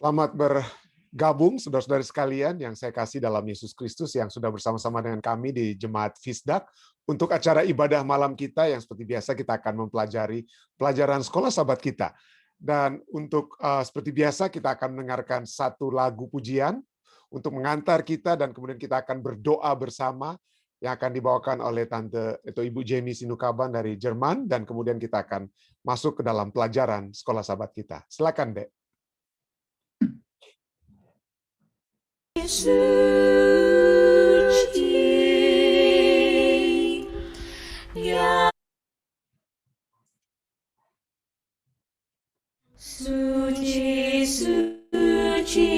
Selamat bergabung, saudara-saudari sekalian yang saya kasih dalam Yesus Kristus yang sudah bersama-sama dengan kami di Jemaat Fisdak untuk acara ibadah malam kita yang seperti biasa kita akan mempelajari pelajaran sekolah sahabat kita. Dan untuk seperti biasa kita akan mendengarkan satu lagu pujian untuk mengantar kita dan kemudian kita akan berdoa bersama yang akan dibawakan oleh Tante atau Ibu Jamie Sinukaban dari Jerman dan kemudian kita akan masuk ke dalam pelajaran sekolah sahabat kita. Silakan, Dek. Suci, ya suci, suci,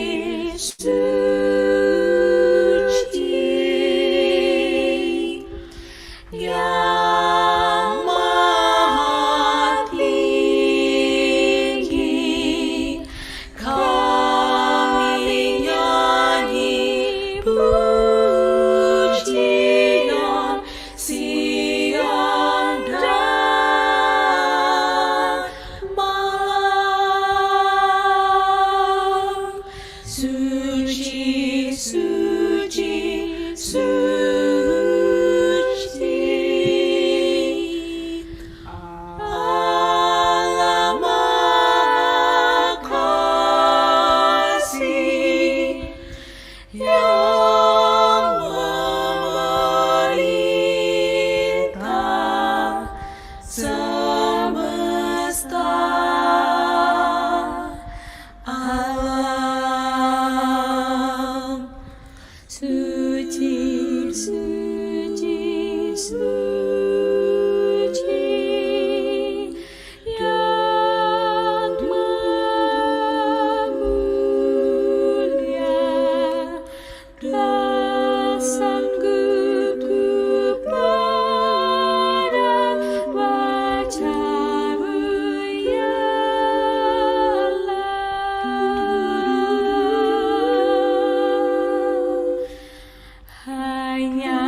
suci, yang maha tinggi, kami nyanyi pujian siang dan malam. Suci, suci, suci, Allah Maha Kasih yang memerintah semesta alam. Suci, suci, suci, yang mulia, tak sanggup ku pada wajah-Mu ya Allah. Hanya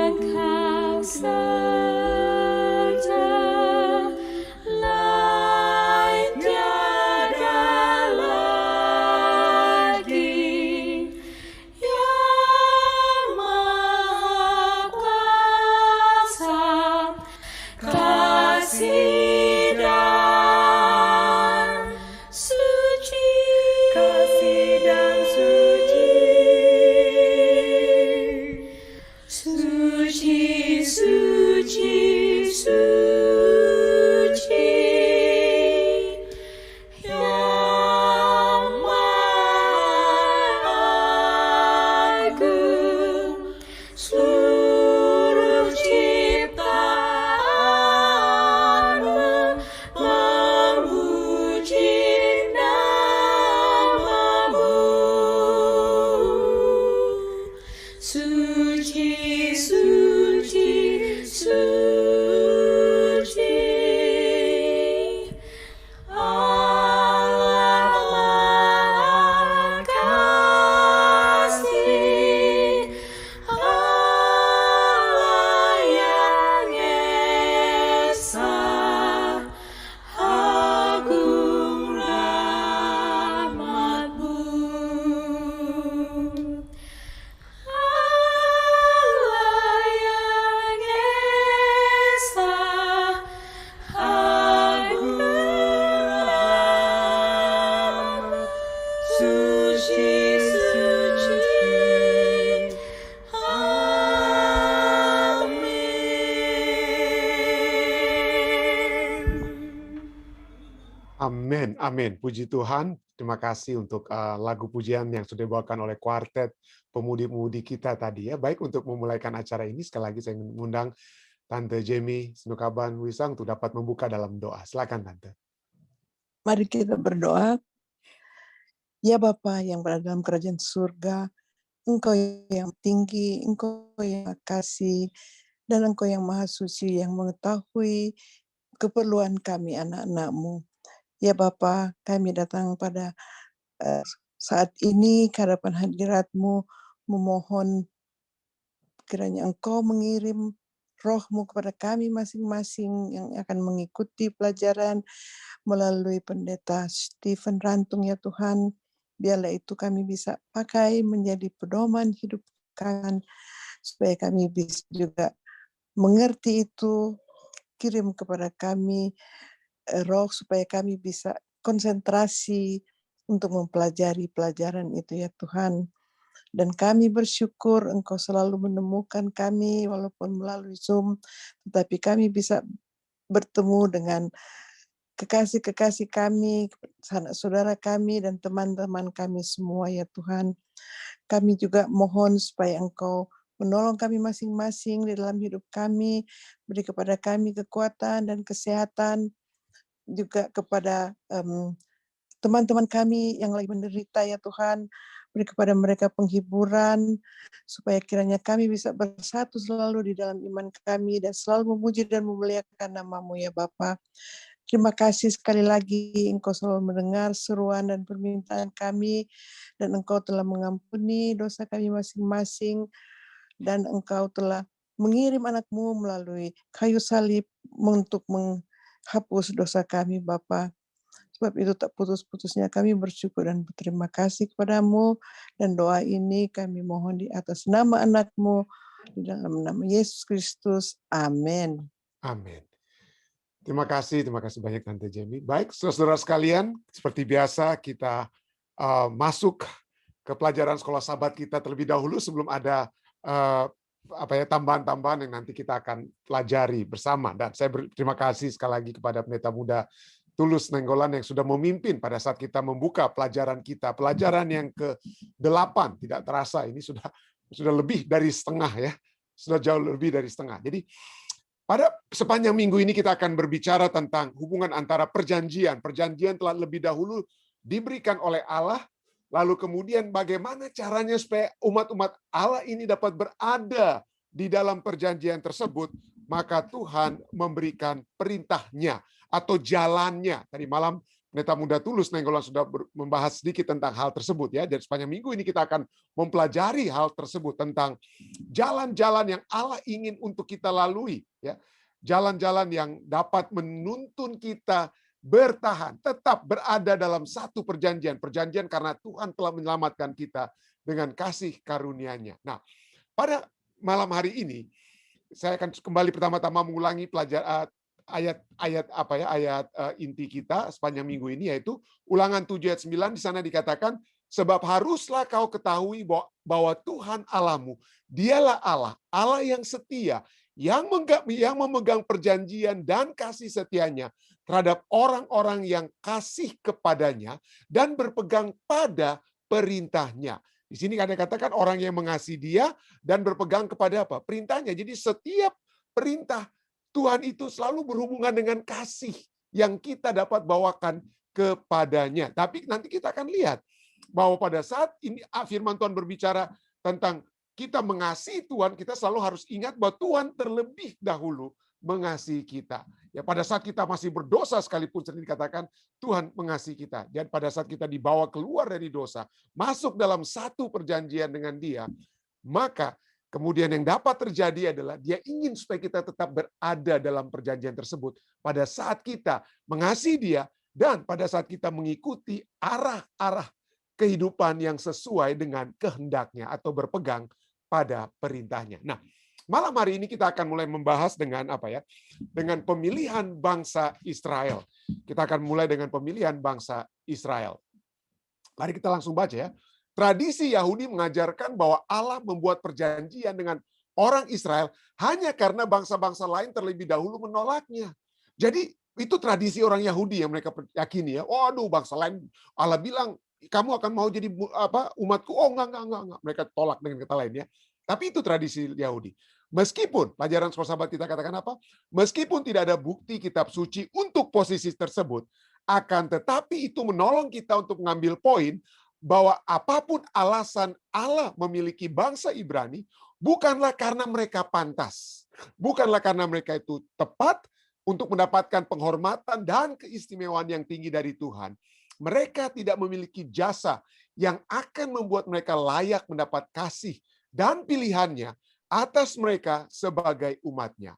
Engkau saja, lain tiada lagi, yang Maha Kuasa, kasih dan suci, kasih dan suci, suci, suci, suci, yang Maha Agung, seluruh ciptaan-Mu memuji nama-Mu. Suci, suci, suci, Allah Maha Kasih, Allah yang esa, agung rahmat-Mu. Allah yang esa, agung rahmat-Mu. Suci, suci, amin. Amin, amin. Puji Tuhan. Terima kasih untuk lagu pujian yang sudah dibawakan oleh kuartet pemudi-pemudi kita tadi ya. Baik, untuk memulaikan acara ini, sekali lagi saya ingin mengundang Tante Jamie Sinukaban Wisang untuk dapat membuka dalam doa. Silakan, Tante. Mari kita berdoa. Ya Bapa yang berada dalam kerajaan surga, Engkau yang tinggi, Engkau yang kasih, dan Engkau yang maha suci yang mengetahui keperluan kami anak-anak-Mu. Ya Bapa, kami datang pada saat ini ke hadapan hadirat-Mu, memohon kiranya Engkau mengirim Roh-Mu kepada kami masing-masing yang akan mengikuti pelajaran melalui Pendeta Stephen Rantung ya Tuhan. Biarlah itu kami bisa pakai menjadi pedoman hidup kami, supaya kami bisa juga mengerti itu, kirim kepada kami Roh supaya kami bisa konsentrasi untuk mempelajari pelajaran itu ya Tuhan. Dan kami bersyukur Engkau selalu menemukan kami walaupun melalui Zoom, tetapi kami bisa bertemu dengan kekasih-kekasih kami, sanak saudara kami, dan teman-teman kami semua ya Tuhan. Kami juga mohon supaya Engkau menolong kami masing-masing di dalam hidup kami, beri kepada kami kekuatan dan kesehatan, juga kepada teman-teman kami yang lagi menderita ya Tuhan, beri kepada mereka penghiburan, supaya kiranya kami bisa bersatu selalu di dalam iman kami, dan selalu memuji dan memuliakan nama-Mu ya Bapa. Terima kasih sekali lagi Engkau selalu mendengar seruan dan permintaan kami, dan Engkau telah mengampuni dosa kami masing-masing, dan Engkau telah mengirim anak-Mu melalui kayu salib untuk menghapus dosa kami Bapa. Sebab itu tak putus-putusnya kami bersyukur dan berterima kasih kepadamu, dan doa ini kami mohon di atas nama anak-Mu, di dalam nama Yesus Kristus. Amin. Amin. Terima kasih banyak Tante Jamie. Baik, saudara sekalian, seperti biasa kita masuk ke pelajaran sekolah sahabat kita terlebih dahulu sebelum ada tambahan-tambahan yang nanti kita akan pelajari bersama. Dan saya berterima kasih sekali lagi kepada pendeta muda Tulus Nenggolan yang sudah memimpin pada saat kita membuka pelajaran kita. Pelajaran yang ke-8, tidak terasa ini sudah lebih dari setengah ya. Sudah jauh lebih dari setengah. Jadi pada sepanjang minggu ini kita akan berbicara tentang hubungan antara perjanjian. Perjanjian telah lebih dahulu diberikan oleh Allah, lalu kemudian bagaimana caranya supaya umat-umat Allah ini dapat berada di dalam perjanjian tersebut, maka Tuhan memberikan perintahnya atau jalannya. Tadi malam Pendeta Muda Tulus Nenggolan sudah membahas sedikit tentang hal tersebut ya. Dan sepanjang minggu ini kita akan mempelajari hal tersebut tentang jalan-jalan yang Allah ingin untuk kita lalui ya. Jalan-jalan yang dapat menuntun kita bertahan, tetap berada dalam satu perjanjian. Perjanjian karena Tuhan telah menyelamatkan kita dengan kasih karunia-Nya. Nah, pada malam hari ini saya akan kembali pertama-tama mengulangi pelajaran ayat inti kita sepanjang minggu ini, yaitu Ulangan 7 ayat 9. Di sana dikatakan, sebab haruslah kau ketahui bahwa Tuhan Allahmu, dialah Allah, Allah yang setia, yang memegang perjanjian dan kasih setianya terhadap orang-orang yang kasih kepadanya dan berpegang pada perintahnya. Di sini ada katakan orang yang mengasihi Dia dan berpegang kepada apa? Perintahnya. Jadi setiap perintah Tuhan itu selalu berhubungan dengan kasih yang kita dapat bawakan kepadanya. Tapi nanti kita akan lihat bahwa pada saat ini firman Tuhan berbicara tentang kita mengasihi Tuhan, kita selalu harus ingat bahwa Tuhan terlebih dahulu mengasihi kita. Ya, pada saat kita masih berdosa sekalipun sering dikatakan Tuhan mengasihi kita. Dan pada saat kita dibawa keluar dari dosa, masuk dalam satu perjanjian dengan Dia, maka kemudian yang dapat terjadi adalah Dia ingin supaya kita tetap berada dalam perjanjian tersebut pada saat kita mengasihi Dia dan pada saat kita mengikuti arah-arah kehidupan yang sesuai dengan kehendak-Nya atau berpegang pada perintahnya. Nah, malam hari ini kita akan mulai membahas dengan dengan pemilihan bangsa Israel. Kita akan mulai dengan pemilihan bangsa Israel. Mari kita langsung baca ya. Tradisi Yahudi mengajarkan bahwa Allah membuat perjanjian dengan orang Israel hanya karena bangsa-bangsa lain terlebih dahulu menolaknya. Jadi itu tradisi orang Yahudi yang mereka yakini ya. Waduh, bangsa lain Allah bilang kamu akan mau jadi umatku. Oh enggak. Mereka tolak dengan kata lain ya. Tapi itu tradisi Yahudi. Meskipun pelajaran sekolah sahabat kita katakan apa? Meskipun tidak ada bukti kitab suci untuk posisi tersebut, akan tetapi itu menolong kita untuk mengambil poin bahwa apapun alasan Allah memiliki bangsa Ibrani, bukanlah karena mereka pantas. Bukanlah karena mereka itu tepat untuk mendapatkan penghormatan dan keistimewaan yang tinggi dari Tuhan. Mereka tidak memiliki jasa yang akan membuat mereka layak mendapat kasih dan pilihannya, atas mereka sebagai umatnya.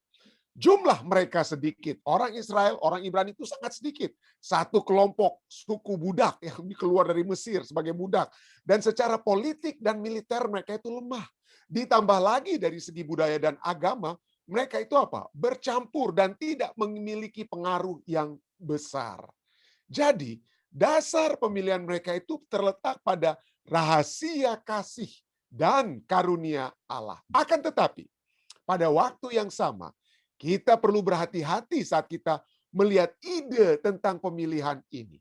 Jumlah mereka sedikit. Orang Israel, orang Ibrani itu sangat sedikit. Satu kelompok suku budak yang keluar dari Mesir sebagai budak. Dan secara politik dan militer mereka itu lemah. Ditambah lagi dari segi budaya dan agama, mereka itu apa? Bercampur dan tidak memiliki pengaruh yang besar. Jadi, dasar pemilihan mereka itu terletak pada rahasia kasih dan karunia Allah. Akan tetapi, pada waktu yang sama, kita perlu berhati-hati saat kita melihat ide tentang pemilihan ini.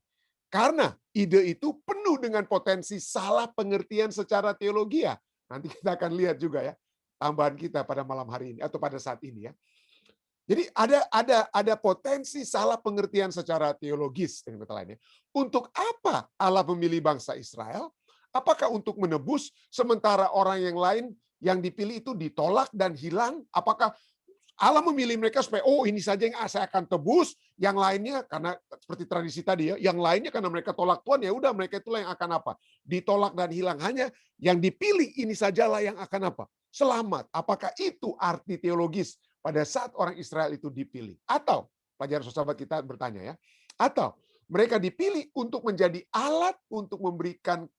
Karena ide itu penuh dengan potensi salah pengertian secara teologi. Nanti kita akan lihat juga ya tambahan kita pada malam hari ini atau pada saat ini ya. Jadi ada potensi salah pengertian secara teologis dengan kata lainnya. Untuk apa Allah memilih bangsa Israel? Apakah untuk menebus sementara orang yang lain yang dipilih itu ditolak dan hilang? Apakah Allah memilih mereka supaya ini saja yang saya akan tebus, yang lainnya karena seperti tradisi tadi ya, yang lainnya karena mereka tolak Tuhan ya udah mereka itulah yang akan apa? Ditolak dan hilang. Hanya yang dipilih ini sajalah yang akan apa? Selamat. Apakah itu arti teologis pada saat orang Israel itu dipilih? Atau pelajaran sahabat kita bertanya ya. Atau mereka dipilih untuk menjadi alat untuk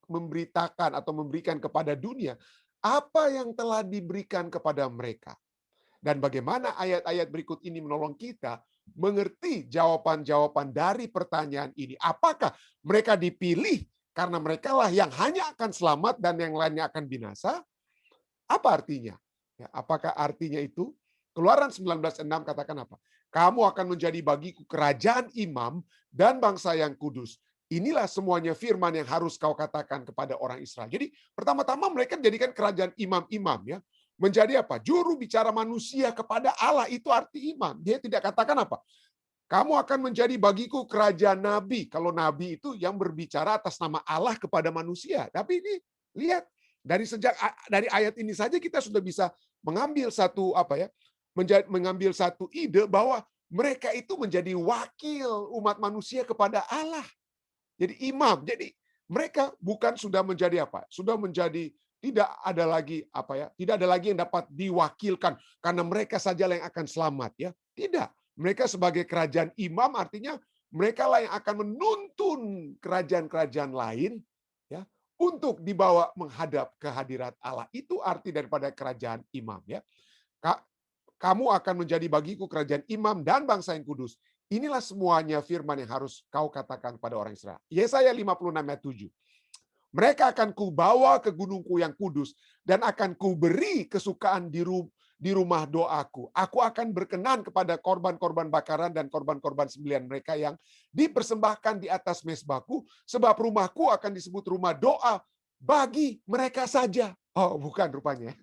memberitakan atau memberikan kepada dunia apa yang telah diberikan kepada mereka. Dan bagaimana ayat-ayat berikut ini menolong kita mengerti jawaban-jawaban dari pertanyaan ini. Apakah mereka dipilih karena mereka lah yang hanya akan selamat dan yang lainnya akan binasa? Apa artinya? Ya, apakah artinya itu? Keluaran 19:6 katakan apa? Kamu akan menjadi bagiku kerajaan imam dan bangsa yang kudus. Inilah semuanya firman yang harus kau katakan kepada orang Israel. Jadi pertama-tama mereka menjadikan kerajaan imam-imam ya. Menjadi apa? Juru bicara manusia kepada Allah, itu arti imam. Dia tidak katakan apa? Kamu akan menjadi bagiku kerajaan nabi. Kalau nabi itu yang berbicara atas nama Allah kepada manusia. Tapi ini lihat dari ayat ini saja kita sudah bisa mengambil satu mengambil satu ide bahwa mereka itu menjadi wakil umat manusia kepada Allah. Jadi imam. Jadi mereka bukan sudah menjadi apa? Sudah menjadi tidak ada lagi tidak ada lagi yang dapat diwakilkan karena mereka saja yang akan selamat ya. Tidak. Mereka sebagai kerajaan imam artinya mereka lah yang akan menuntun kerajaan-kerajaan lain ya untuk dibawa menghadap ke hadirat Allah. Itu arti daripada kerajaan imam ya. Kamu akan menjadi bagiku kerajaan imam dan bangsa yang kudus. Inilah semuanya firman yang harus kau katakan pada orang Israel. Yesaya 56 ayat 7. Mereka akan kubawa ke gunungku yang kudus dan akan kuberi kesukaan di rumah doaku. Aku akan berkenan kepada korban-korban bakaran dan korban-korban sembelihan mereka yang dipersembahkan di atas mezbahku, sebab rumahku akan disebut rumah doa bagi mereka saja. Oh, bukan rupanya.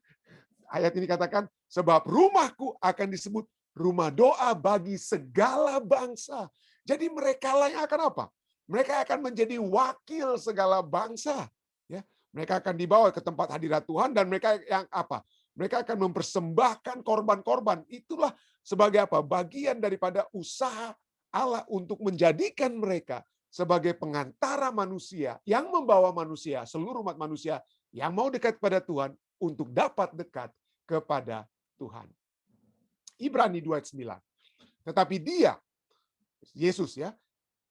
Ayat ini katakan, sebab rumahku akan disebut rumah doa bagi segala bangsa. Jadi mereka lah yang akan apa? Mereka akan menjadi wakil segala bangsa. Ya, mereka akan dibawa ke tempat hadirat Tuhan dan mereka yang apa? Mereka akan mempersembahkan korban-korban. Itulah sebagai apa? Bagian daripada usaha Allah untuk menjadikan mereka sebagai pengantara manusia yang membawa manusia, seluruh umat manusia yang mau dekat kepada Tuhan untuk dapat dekat kepada Tuhan. Ibrani 2:9. Tetapi dia, Yesus ya,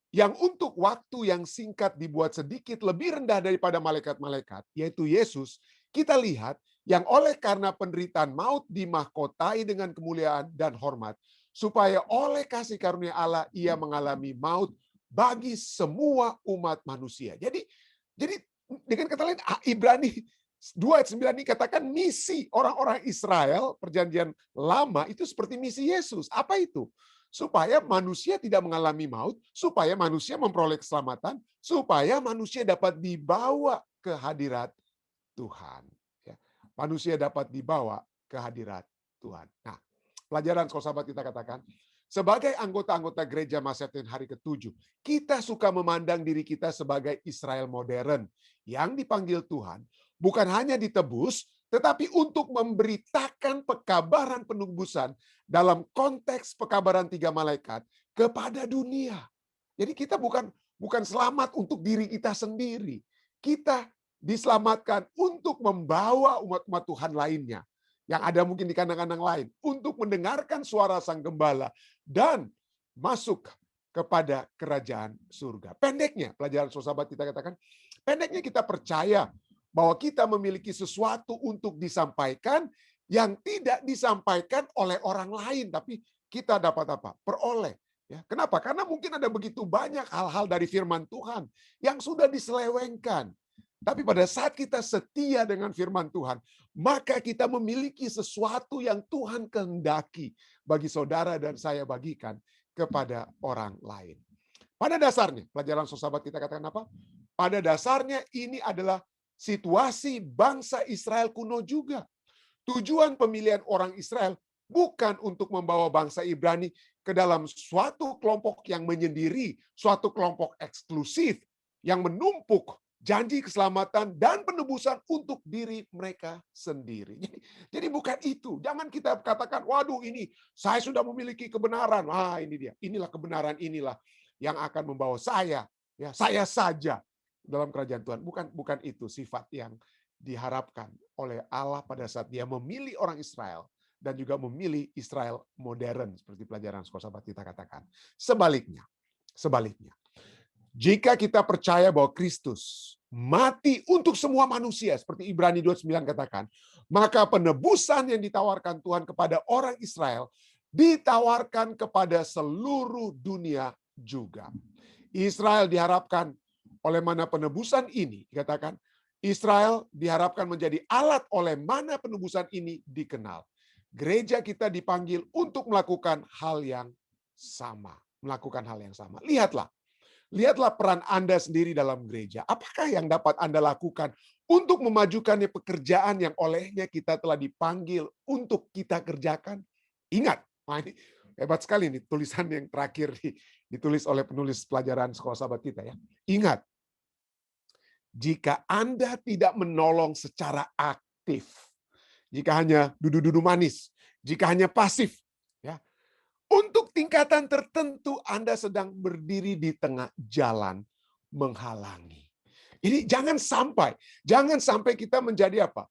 yang untuk waktu yang singkat dibuat sedikit lebih rendah daripada malaikat-malaikat, yaitu Yesus, kita lihat yang oleh karena penderitaan maut dimahkotai dengan kemuliaan dan hormat, supaya oleh kasih karunia Allah ia mengalami maut bagi semua umat manusia. Jadi dengan kata lain, Ibrani 2:9 ini katakan misi orang-orang Israel perjanjian lama itu seperti misi Yesus. Apa itu? Supaya manusia tidak mengalami maut, supaya manusia memperoleh keselamatan, supaya manusia dapat dibawa ke hadirat Tuhan. Ya, manusia dapat dibawa ke hadirat Tuhan. Nah, pelajaran kalau sahabat kita katakan, sebagai anggota-anggota gereja Masedonia hari ke-7, kita suka memandang diri kita sebagai Israel modern yang dipanggil Tuhan, bukan hanya ditebus, tetapi untuk memberitakan pekabaran penebusan dalam konteks pekabaran 3 malaikat kepada dunia. Jadi kita bukan selamat untuk diri kita sendiri. Kita diselamatkan untuk membawa umat-umat Tuhan lainnya yang ada mungkin di kandang-kandang lain, untuk mendengarkan suara Sang Gembala dan masuk kepada kerajaan surga. Pendeknya, pelajaran sahabat kita katakan, pendeknya kita percaya bahwa kita memiliki sesuatu untuk disampaikan yang tidak disampaikan oleh orang lain, tapi kita dapat apa? Peroleh. Ya, kenapa? Karena mungkin ada begitu banyak hal-hal dari firman Tuhan yang sudah diselewengkan. Tapi pada saat kita setia dengan firman Tuhan, maka kita memiliki sesuatu yang Tuhan kehendaki bagi saudara dan saya bagikan kepada orang lain. Pada dasarnya, pelajaran sahabat kita katakan apa? Pada dasarnya ini adalah situasi bangsa Israel kuno juga. Tujuan pemilihan orang Israel bukan untuk membawa bangsa Ibrani ke dalam suatu kelompok yang menyendiri, suatu kelompok eksklusif yang menumpuk janji keselamatan dan penebusan untuk diri mereka sendiri. Jadi bukan itu. Jangan kita katakan, waduh ini saya sudah memiliki kebenaran. Ah, ini dia. Inilah kebenaran, inilah yang akan membawa saya, ya saya saja dalam kerajaan Tuhan. Bukan itu sifat yang diharapkan oleh Allah pada saat Dia memilih orang Israel dan juga memilih Israel modern seperti pelajaran sekolah sahabat kita katakan. Sebaliknya, jika kita percaya bahwa Kristus mati untuk semua manusia, seperti Ibrani 29 katakan, maka penebusan yang ditawarkan Tuhan kepada orang Israel, ditawarkan kepada seluruh dunia juga. Israel diharapkan oleh mana penebusan ini, dikatakan, Israel diharapkan menjadi alat oleh mana penebusan ini dikenal. Gereja kita dipanggil untuk melakukan hal yang sama. Lihatlah peran Anda sendiri dalam gereja. Apakah yang dapat Anda lakukan untuk memajukannya pekerjaan yang olehnya kita telah dipanggil untuk kita kerjakan? Ingat, ini hebat sekali nih tulisan yang terakhir ditulis oleh penulis pelajaran sekolah sahabat kita ya. Ingat, jika Anda tidak menolong secara aktif, jika hanya dudu-dudu manis, jika hanya pasif, ya, untuk tingkatan tertentu Anda sedang berdiri di tengah jalan menghalangi. Jadi jangan sampai kita menjadi apa?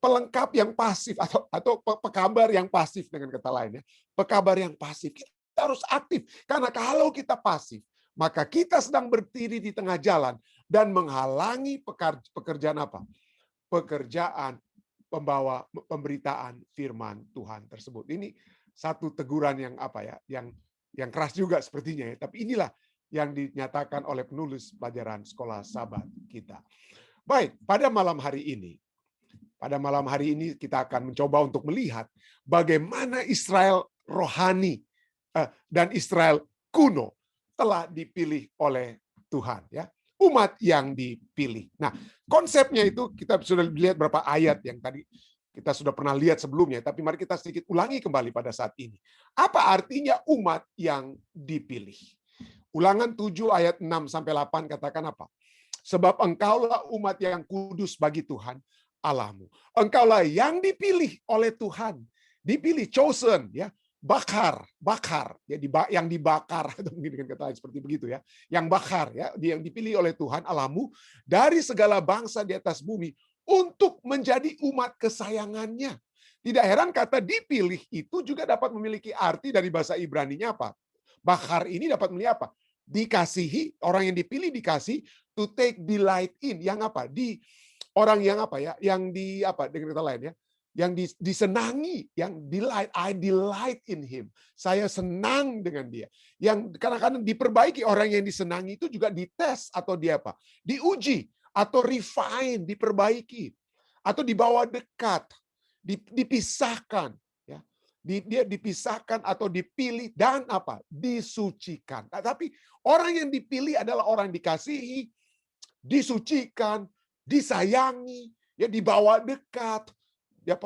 Pelengkap yang pasif atau pekabar yang pasif dengan kata lain ya. Pekabar yang pasif. Kita harus aktif karena kalau kita pasif, maka kita sedang berdiri di tengah jalan dan menghalangi pekerjaan apa? Pekerjaan pembawa pemberitaan firman Tuhan tersebut. Ini satu teguran yang apa ya, yang keras juga sepertinya ya. Tapi inilah yang dinyatakan oleh penulis pelajaran sekolah sahabat kita. Baik, pada malam hari ini kita akan mencoba untuk melihat bagaimana Israel rohani dan Israel kuno telah dipilih oleh Tuhan ya. Umat yang dipilih. Nah, konsepnya itu kita sudah lihat beberapa ayat yang tadi kita sudah pernah lihat sebelumnya, tapi mari kita sedikit ulangi kembali pada saat ini. Apa artinya umat yang dipilih? Ulangan 7 ayat 6-8 katakan apa? Sebab engkaulah umat yang kudus bagi Tuhan Allahmu. Engkaulah yang dipilih oleh Tuhan. Dipilih, chosen, ya. Bakar, ya, yang dibakar, atau mungkin dengan kata lain seperti begitu ya. Yang bakar, ya, yang dipilih oleh Tuhan Allahmu dari segala bangsa di atas bumi untuk menjadi umat kesayangannya. Tidak heran kata dipilih itu juga dapat memiliki arti dari bahasa Ibraninya apa? Bakar ini dapat memiliki apa? Dikasihi, orang yang dipilih dikasih, to take delight in, yang apa? Orang yang apa ya? Yang dengan kata lain ya, yang disenangi, yang delight, I delight in him. Saya senang dengan dia. Yang kadang-kadang diperbaiki, orang yang disenangi itu juga dites atau diuji atau refine, diperbaiki atau dibawa dekat, dipisahkan, ya. Dia dipisahkan atau dipilih dan disucikan. Nah, tapi orang yang dipilih adalah orang yang dikasihi, disucikan, disayangi, ya, dibawa dekat. Ya,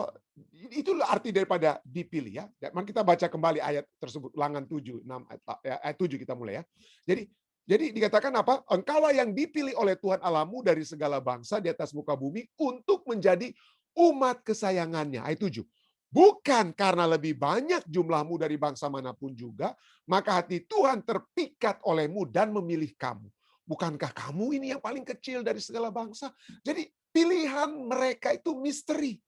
itulah arti daripada dipilih ya. Mari kita baca kembali ayat tersebut, Ulangan 7, 6 ayat 7 kita mulai ya. Jadi dikatakan apa? Engkaulah yang dipilih oleh Tuhan Allahmu dari segala bangsa di atas muka bumi untuk menjadi umat kesayangannya. Ayat 7. Bukan karena lebih banyak jumlahmu dari bangsa manapun juga, maka hati Tuhan terpikat olehmu dan memilih kamu. Bukankah kamu ini yang paling kecil dari segala bangsa? Jadi pilihan mereka itu misteri.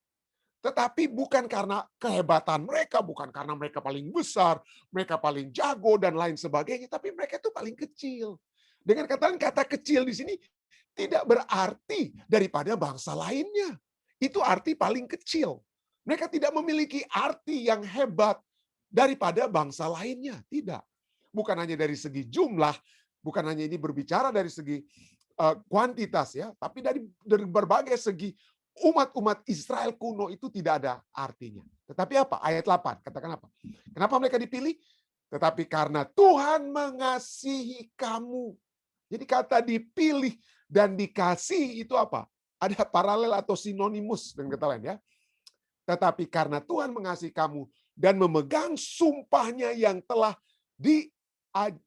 Tetapi bukan karena kehebatan mereka, bukan karena mereka paling besar, mereka paling jago dan lain sebagainya, tapi mereka itu paling kecil. Dengan kata kecil di sini tidak berarti daripada bangsa lainnya. Itu arti paling kecil. Mereka tidak memiliki arti yang hebat daripada bangsa lainnya. Tidak. Bukan hanya dari segi jumlah, bukan hanya ini berbicara dari segi kuantitas ya, tapi dari berbagai segi umat-umat Israel kuno itu tidak ada artinya. Tetapi apa? Ayat 8, katakan apa? Kenapa mereka dipilih? Tetapi karena Tuhan mengasihi kamu. Jadi kata dipilih dan dikasih itu apa? Ada paralel atau sinonimus dengan kata lain ya. Tetapi karena Tuhan mengasihi kamu dan memegang sumpahnya yang telah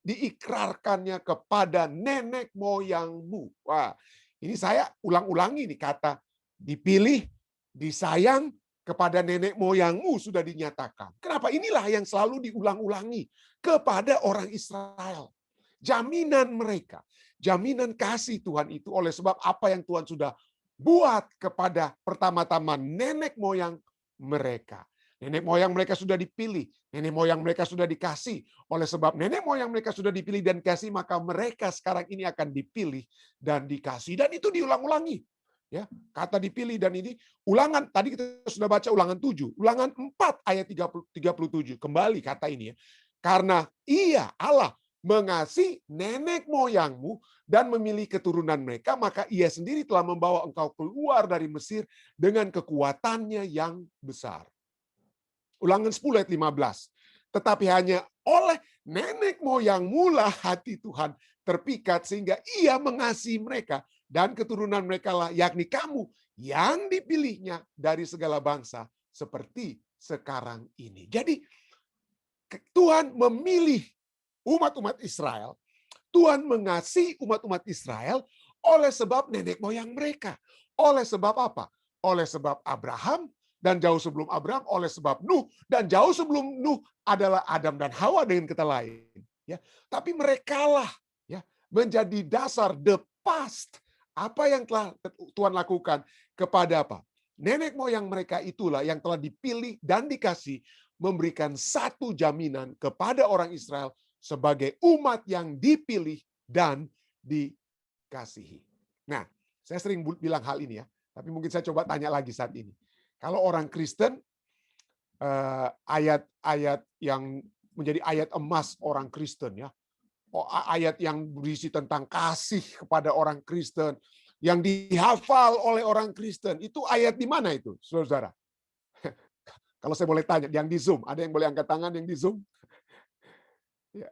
diikrarkannya kepada nenek moyangmu. Wah, ini saya ulang-ulangi nih kata dipilih, disayang, kepada nenek moyangmu sudah dinyatakan. Kenapa? Inilah yang selalu diulang-ulangi kepada orang Israel. Jaminan mereka, jaminan kasih Tuhan itu oleh sebab apa yang Tuhan sudah buat kepada pertama-tama nenek moyang mereka. Nenek moyang mereka sudah dipilih, nenek moyang mereka sudah dikasih. Oleh sebab nenek moyang mereka sudah dipilih dan dikasih, maka mereka sekarang ini akan dipilih dan dikasih. Dan itu diulang-ulangi. Ya, kata dipilih dan ini ulangan tadi kita sudah baca ulangan 7, ulangan 4 ayat 37 kembali kata ini ya. Karena Ia Allah mengasihi nenek moyangmu dan memilih keturunan mereka, maka Ia sendiri telah membawa engkau keluar dari Mesir dengan kekuatannya yang besar. Ulangan 10 ayat 15. Tetapi hanya oleh nenek moyangmu lah hati Tuhan terpikat sehingga Ia mengasihi mereka dan keturunan mereka lah, yakni kamu yang dipilihnya dari segala bangsa seperti sekarang ini. Jadi Tuhan memilih umat-umat Israel. Tuhan mengasihi umat-umat Israel oleh sebab nenek moyang mereka. Oleh sebab apa? Oleh sebab Abraham, dan jauh sebelum Abraham oleh sebab Nuh, dan jauh sebelum Nuh adalah Adam dan Hawa dengan kata lain. Ya, tapi merekalah ya menjadi dasar the past. Apa yang telah Tuhan lakukan kepada apa? Nenek moyang mereka itulah yang telah dipilih dan dikasih memberikan satu jaminan kepada orang Israel sebagai umat yang dipilih dan dikasihi. Nah, saya sering bilang hal ini ya, tapi mungkin saya coba tanya lagi saat ini. Kalau orang Kristen, ayat-ayat yang menjadi ayat emas orang Kristen ya, ayat yang berisi tentang kasih kepada orang Kristen, yang dihafal oleh orang Kristen, itu ayat di mana itu, saudara? Kalau saya boleh tanya, yang di Zoom, ada yang boleh angkat tangan yang di Zoom? Ya.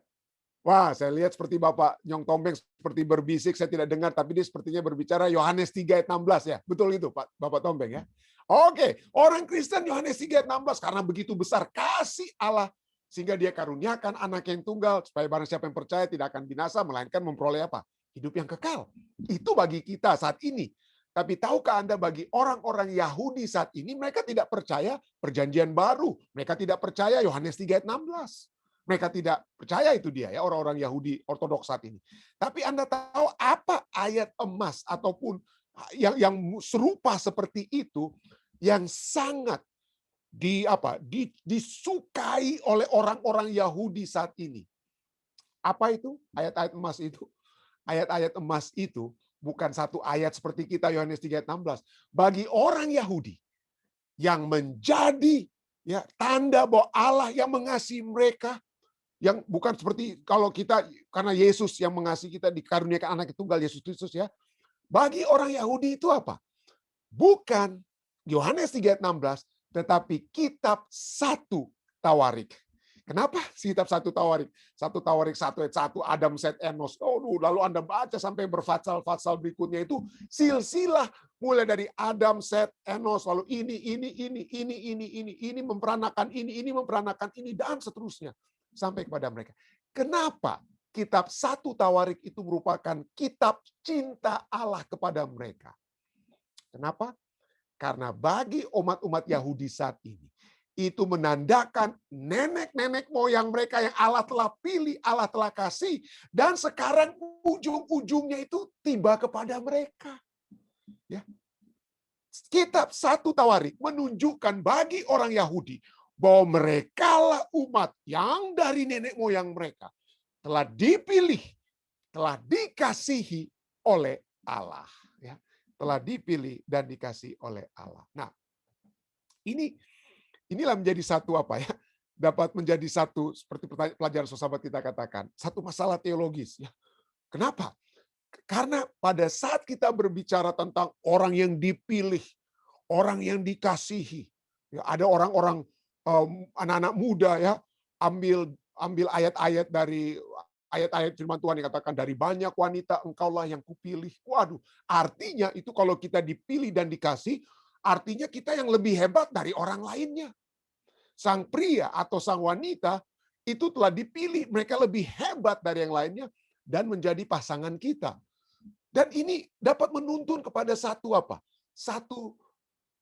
Wah, saya lihat seperti Bapak Nyong Tombeng seperti berbisik, saya tidak dengar, tapi dia sepertinya berbicara Yohanes 3 ayat 16 ya. Betul itu Pak Bapak Tombeng ya. Oke, orang Kristen Yohanes 3 ayat 16, karena begitu besar kasih Allah sehingga Dia karuniakan anak yang tunggal supaya barang siapa yang percaya tidak akan binasa melainkan memperoleh apa? Hidup yang kekal. Itu bagi kita saat ini. Tapi tahukah Anda bagi orang-orang Yahudi saat ini mereka tidak percaya perjanjian baru. Mereka tidak percaya Yohanes 3 ayat 16. Mereka tidak percaya itu dia ya orang-orang Yahudi ortodoks saat ini. Tapi Anda tahu apa ayat emas ataupun yang serupa seperti itu yang sangat disukai oleh orang-orang Yahudi saat ini. Apa itu? Ayat-ayat emas itu. Ayat-ayat emas itu bukan satu ayat seperti kita Yohanes 3 ayat 16. Bagi orang Yahudi yang menjadi ya tanda bahwa Allah yang mengasihi mereka, yang bukan seperti kalau kita karena Yesus yang mengasihi kita dikaruniakan anak tunggal Yesus Kristus ya. Bagi orang Yahudi itu apa? Bukan Yohanes 3 ayat 16, tetapi kitab 1 Tawarik. Kenapa kitab 1 Tawarik? 1 Tawarik 1 ayat 1, Adam, Set, Enos. Lalu Anda baca sampai berfatsal-fatsal berikutnya itu silsilah mulai dari Adam, Set, Enos, lalu ini memperanakan ini memperanakan ini, dan seterusnya. Sampai kepada mereka. Kenapa kitab 1 Tawarik itu merupakan kitab cinta Allah kepada mereka? Kenapa? Karena bagi umat-umat Yahudi saat ini, itu menandakan nenek-nenek moyang mereka yang Allah telah pilih, Allah telah kasih, dan sekarang ujung-ujungnya itu tiba kepada mereka. Ya. Kitab 1 Tawarik menunjukkan bagi orang Yahudi bahwa merekalah umat yang dari nenek moyang mereka telah dipilih, telah dikasihi oleh Allah. Ya, telah dipilih dan dikasihi oleh Allah. Nah, inilah menjadi satu apa ya? Dapat menjadi satu seperti pelajaran sahabat kita katakan, satu masalah teologis. Ya. Kenapa? Karena pada saat kita berbicara tentang orang yang dipilih, orang yang dikasihi, ya, ada orang-orang anak-anak muda ya ambil ayat-ayat dari ayat-ayat firman Tuhan yang katakan dari banyak wanita engkaulah yang kupilih. Waduh, artinya itu kalau kita dipilih dan dikasih, artinya kita yang lebih hebat dari orang lainnya. Sang pria atau sang wanita itu telah dipilih, mereka lebih hebat dari yang lainnya dan menjadi pasangan kita. Dan ini dapat menuntun kepada satu apa? Satu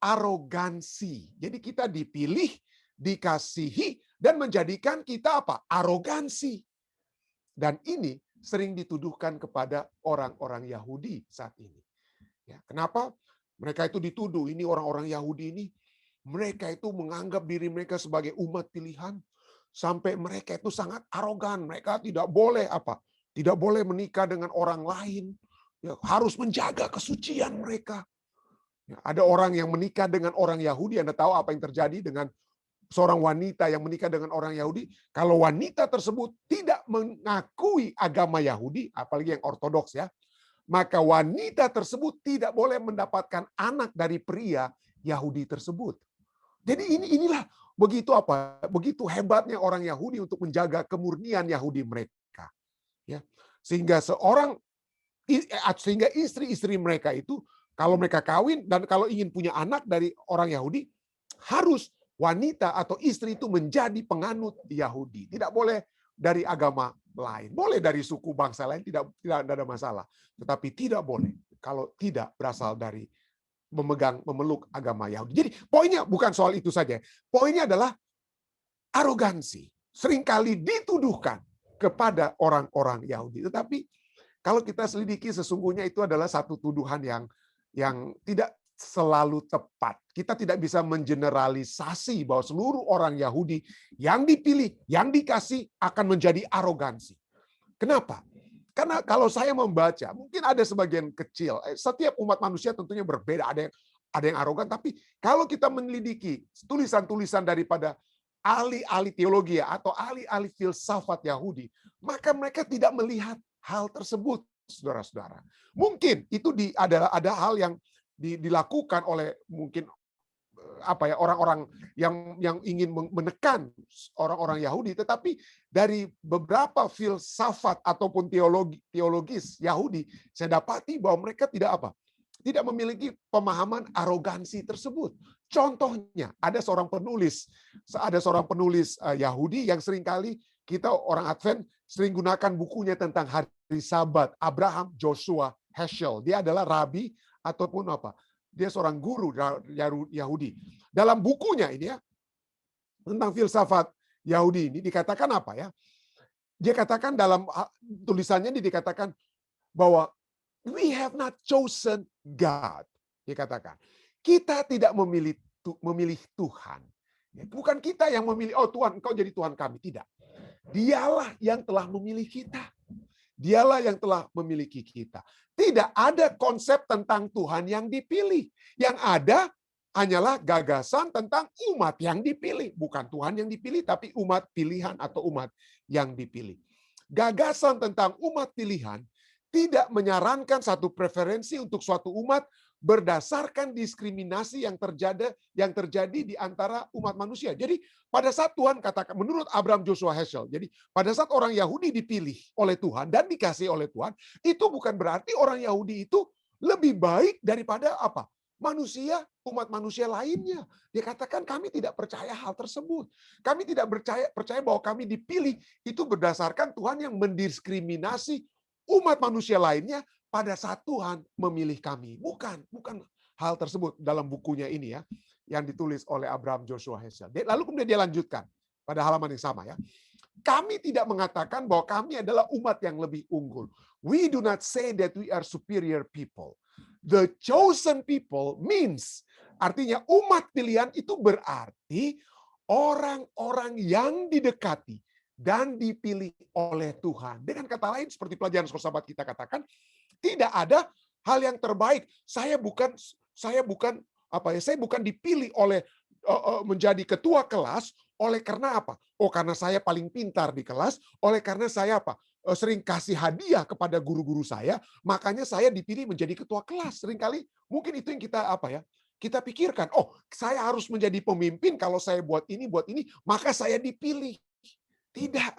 arogansi. Jadi kita dipilih, dikasihi, dan menjadikan kita apa? Arogansi. Dan ini sering dituduhkan kepada orang-orang Yahudi saat ini. Ya, kenapa? Mereka itu dituduh, ini orang-orang Yahudi ini, mereka itu menganggap diri mereka sebagai umat pilihan, sampai mereka itu sangat arogan. Mereka tidak boleh apa? Tidak boleh menikah dengan orang lain. Ya, harus menjaga kesucian mereka. Ya, ada orang yang menikah dengan orang Yahudi, Anda tahu apa yang terjadi dengan seorang wanita yang menikah dengan orang Yahudi? Kalau wanita tersebut tidak mengakui agama Yahudi, apalagi yang ortodoks ya, maka wanita tersebut tidak boleh mendapatkan anak dari pria Yahudi tersebut. Jadi inilah begitu apa? Begitu hebatnya orang Yahudi untuk menjaga kemurnian Yahudi mereka. Ya. Sehingga istri-istri mereka itu kalau mereka kawin dan kalau ingin punya anak dari orang Yahudi, harus wanita atau istri itu menjadi penganut Yahudi. Tidak boleh dari agama lain. Boleh dari suku bangsa lain, tidak ada masalah. Tetapi tidak boleh kalau tidak berasal dari memeluk agama Yahudi. Jadi poinnya bukan soal itu saja. Poinnya adalah arogansi. Seringkali dituduhkan kepada orang-orang Yahudi. Tetapi kalau kita selidiki sesungguhnya itu adalah satu tuduhan yang tidak selalu tepat. Kita tidak bisa mengeneralisasi bahwa seluruh orang Yahudi yang dipilih, yang dikasih akan menjadi arogansi. Kenapa? Karena kalau saya membaca, mungkin ada sebagian kecil, setiap umat manusia tentunya berbeda, ada yang arogan, tapi kalau kita meneliti tulisan-tulisan daripada ahli-ahli teologi atau ahli-ahli filsafat Yahudi, maka mereka tidak melihat hal tersebut, saudara-saudara. Mungkin itu ada hal yang dilakukan oleh mungkin apa ya orang-orang yang ingin menekan orang-orang Yahudi, tetapi dari beberapa filsafat ataupun teologis Yahudi saya dapati bahwa mereka tidak memiliki pemahaman arogansi tersebut. Contohnya ada seorang penulis Yahudi yang seringkali kita orang Advent sering gunakan bukunya tentang hari Sabat, Abraham Joshua Heschel. Dia adalah rabi ataupun apa? Dia seorang guru Yahudi. Dalam bukunya ini ya, tentang filsafat Yahudi ini dikatakan apa ya? Dia katakan dalam tulisannya ini dikatakan bahwa we have not chosen God. Dia katakan, kita tidak memilih Tuhan. Bukan kita yang memilih, oh Tuhan, engkau jadi Tuhan kami. Tidak. Dialah yang telah memilih kita. Dialah yang telah memiliki kita. Tidak ada konsep tentang Tuhan yang dipilih. Yang ada hanyalah gagasan tentang umat yang dipilih. Bukan Tuhan yang dipilih, tapi umat pilihan atau umat yang dipilih. Gagasan tentang umat pilihan tidak menyarankan satu preferensi untuk suatu umat berdasarkan diskriminasi yang terjadi di antara umat manusia. Jadi pada saat Tuhan katakan, menurut Abraham Joshua Heschel, jadi pada saat orang Yahudi dipilih oleh Tuhan dan dikasih oleh Tuhan, itu bukan berarti orang Yahudi itu lebih baik daripada apa? Umat manusia lainnya. Dia katakan kami tidak percaya hal tersebut. Kami tidak percaya bahwa kami dipilih itu berdasarkan Tuhan yang mendiskriminasi umat manusia lainnya pada saat Tuhan memilih kami. Bukan hal tersebut dalam bukunya ini ya, yang ditulis oleh Abraham Joshua Heschel. Lalu kemudian dia lanjutkan pada halaman yang sama ya. Kami tidak mengatakan bahwa kami adalah umat yang lebih unggul. We do not say that we are superior people. The chosen people means, artinya umat pilihan itu berarti orang-orang yang didekati dan dipilih oleh Tuhan. Dengan kata lain, seperti pelajaran sahabat kita katakan, tidak ada hal yang terbaik. Saya bukan dipilih oleh menjadi ketua kelas oleh karena apa? Oh, karena saya paling pintar di kelas, oleh karena saya sering kasih hadiah kepada guru-guru saya, makanya saya dipilih menjadi ketua kelas. Seringkali mungkin itu yang kita pikirkan. Oh, saya harus menjadi pemimpin kalau saya buat ini, maka saya dipilih. Tidak.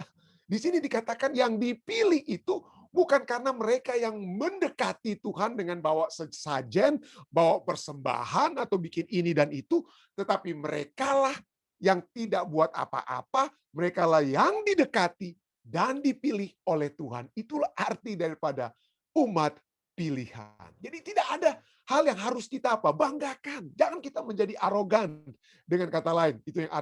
Di sini dikatakan yang dipilih itu bukan karena mereka yang mendekati Tuhan dengan bawa sesajen, bawa persembahan, atau bikin ini dan itu, tetapi merekalah yang tidak buat apa-apa, merekalah yang didekati dan dipilih oleh Tuhan. Itulah arti daripada umat pilihan. Jadi tidak ada hal yang harus kita banggakan. Jangan kita menjadi arogan. Dengan kata lain, itu yang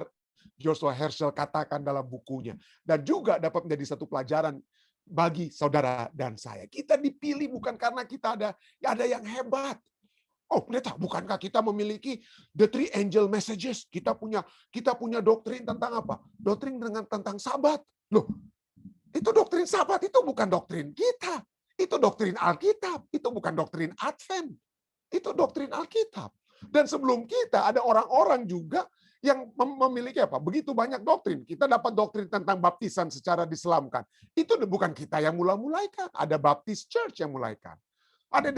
Joshua Heschel katakan dalam bukunya. Dan juga dapat menjadi satu pelajaran bagi saudara dan saya. Kita dipilih bukan karena kita ada yang hebat. Oh, pendeta, bukankah kita memiliki the three angel messages? Kita punya doktrin tentang apa? Doktrin tentang Sabat. Loh, itu doktrin Sabat, itu bukan doktrin kita. Itu doktrin Alkitab, itu bukan doktrin Advent. Itu doktrin Alkitab. Dan sebelum kita ada orang-orang juga yang memiliki begitu banyak doktrin. Kita dapat doktrin tentang baptisan secara diselamkan. Itu bukan kita yang mulaikan. Ada Baptist Church yang mulaikan. Ada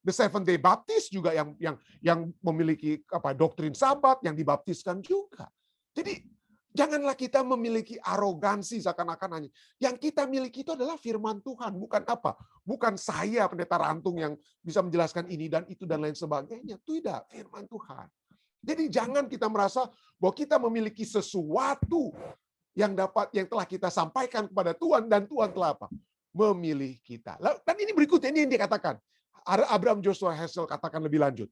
the Seventh Day Baptist juga yang memiliki doktrin Sabat yang dibaptiskan juga. Jadi janganlah kita memiliki arogansi seakan-akan hanya yang kita miliki itu adalah firman Tuhan, bukan saya pendeta Rantung yang bisa menjelaskan ini dan itu dan lain sebagainya. Tidak, firman Tuhan. Jadi jangan kita merasa bahwa kita memiliki sesuatu yang telah kita sampaikan kepada Tuhan dan Tuhan telah memilih kita. Dan ini berikutnya ini yang dikatakan. Abraham Joshua Heschel katakan lebih lanjut.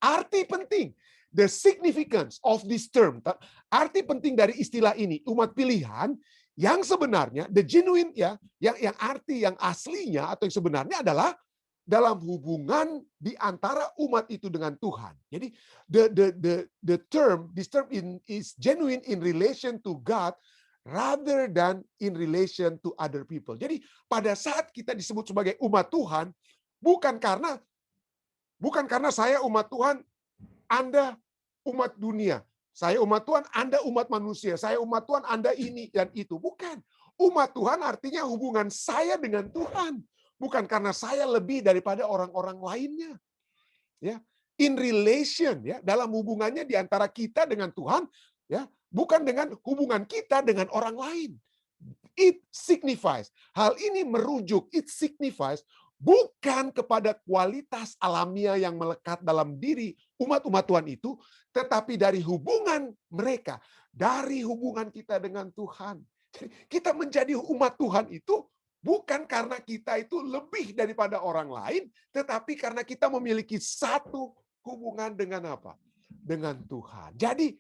Arti penting, the significance of this term, arti penting dari istilah ini, umat pilihan, yang sebenarnya the genuine yang arti yang aslinya atau yang sebenarnya adalah dalam hubungan di antara umat itu dengan Tuhan. Jadi this term is genuine in relation to God rather than in relation to other people. Jadi pada saat kita disebut sebagai umat Tuhan, bukan karena saya umat Tuhan, Anda umat dunia. Saya umat Tuhan, Anda umat manusia. Saya umat Tuhan, Anda ini dan itu. Bukan. Umat Tuhan artinya hubungan saya dengan Tuhan. Bukan karena saya lebih daripada orang-orang lainnya. Ya, in relation, ya, dalam hubungannya di antara kita dengan Tuhan, ya, bukan dengan hubungan kita dengan orang lain. It signifies. Hal ini merujuk, it signifies bukan kepada kualitas alamiah yang melekat dalam diri umat-umat Tuhan itu, tetapi dari hubungan mereka, dari hubungan kita dengan Tuhan. Jadi kita menjadi umat Tuhan itu bukan karena kita itu lebih daripada orang lain, tetapi karena kita memiliki satu hubungan dengan apa? Dengan Tuhan. Jadi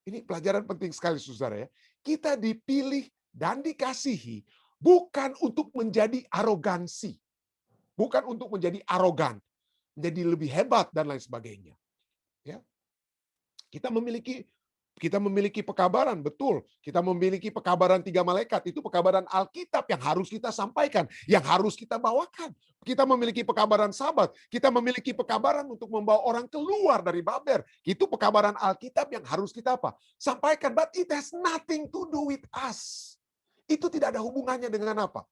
ini pelajaran penting sekali, saudara ya. Kita dipilih dan dikasihi bukan untuk menjadi arogansi. Bukan untuk menjadi arogan, menjadi lebih hebat dan lain sebagainya. Ya. Kita memiliki pekabaran, betul. Kita memiliki pekabaran 3 malaikat, itu pekabaran Alkitab yang harus kita sampaikan, yang harus kita bawakan. Kita memiliki pekabaran Sabat, kita memiliki pekabaran untuk membawa orang keluar dari Babel. Itu pekabaran Alkitab yang harus kita sampaikan, but it has nothing to do with us. Itu tidak ada hubungannya dengan apa?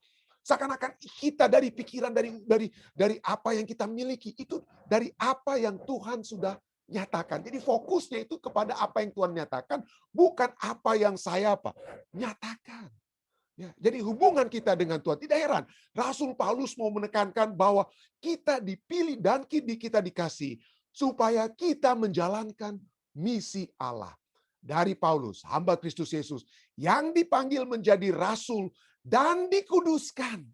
Seakan-akan kita dari pikiran, dari apa yang kita miliki, itu dari apa yang Tuhan sudah nyatakan. Jadi fokusnya itu kepada apa yang Tuhan nyatakan, bukan apa yang saya nyatakan. Ya, jadi hubungan kita dengan Tuhan. Tidak heran, Rasul Paulus mau menekankan bahwa kita dipilih dan kita dikasih supaya kita menjalankan misi Allah. Dari Paulus, hamba Kristus Yesus, yang dipanggil menjadi rasul dan dikuduskan,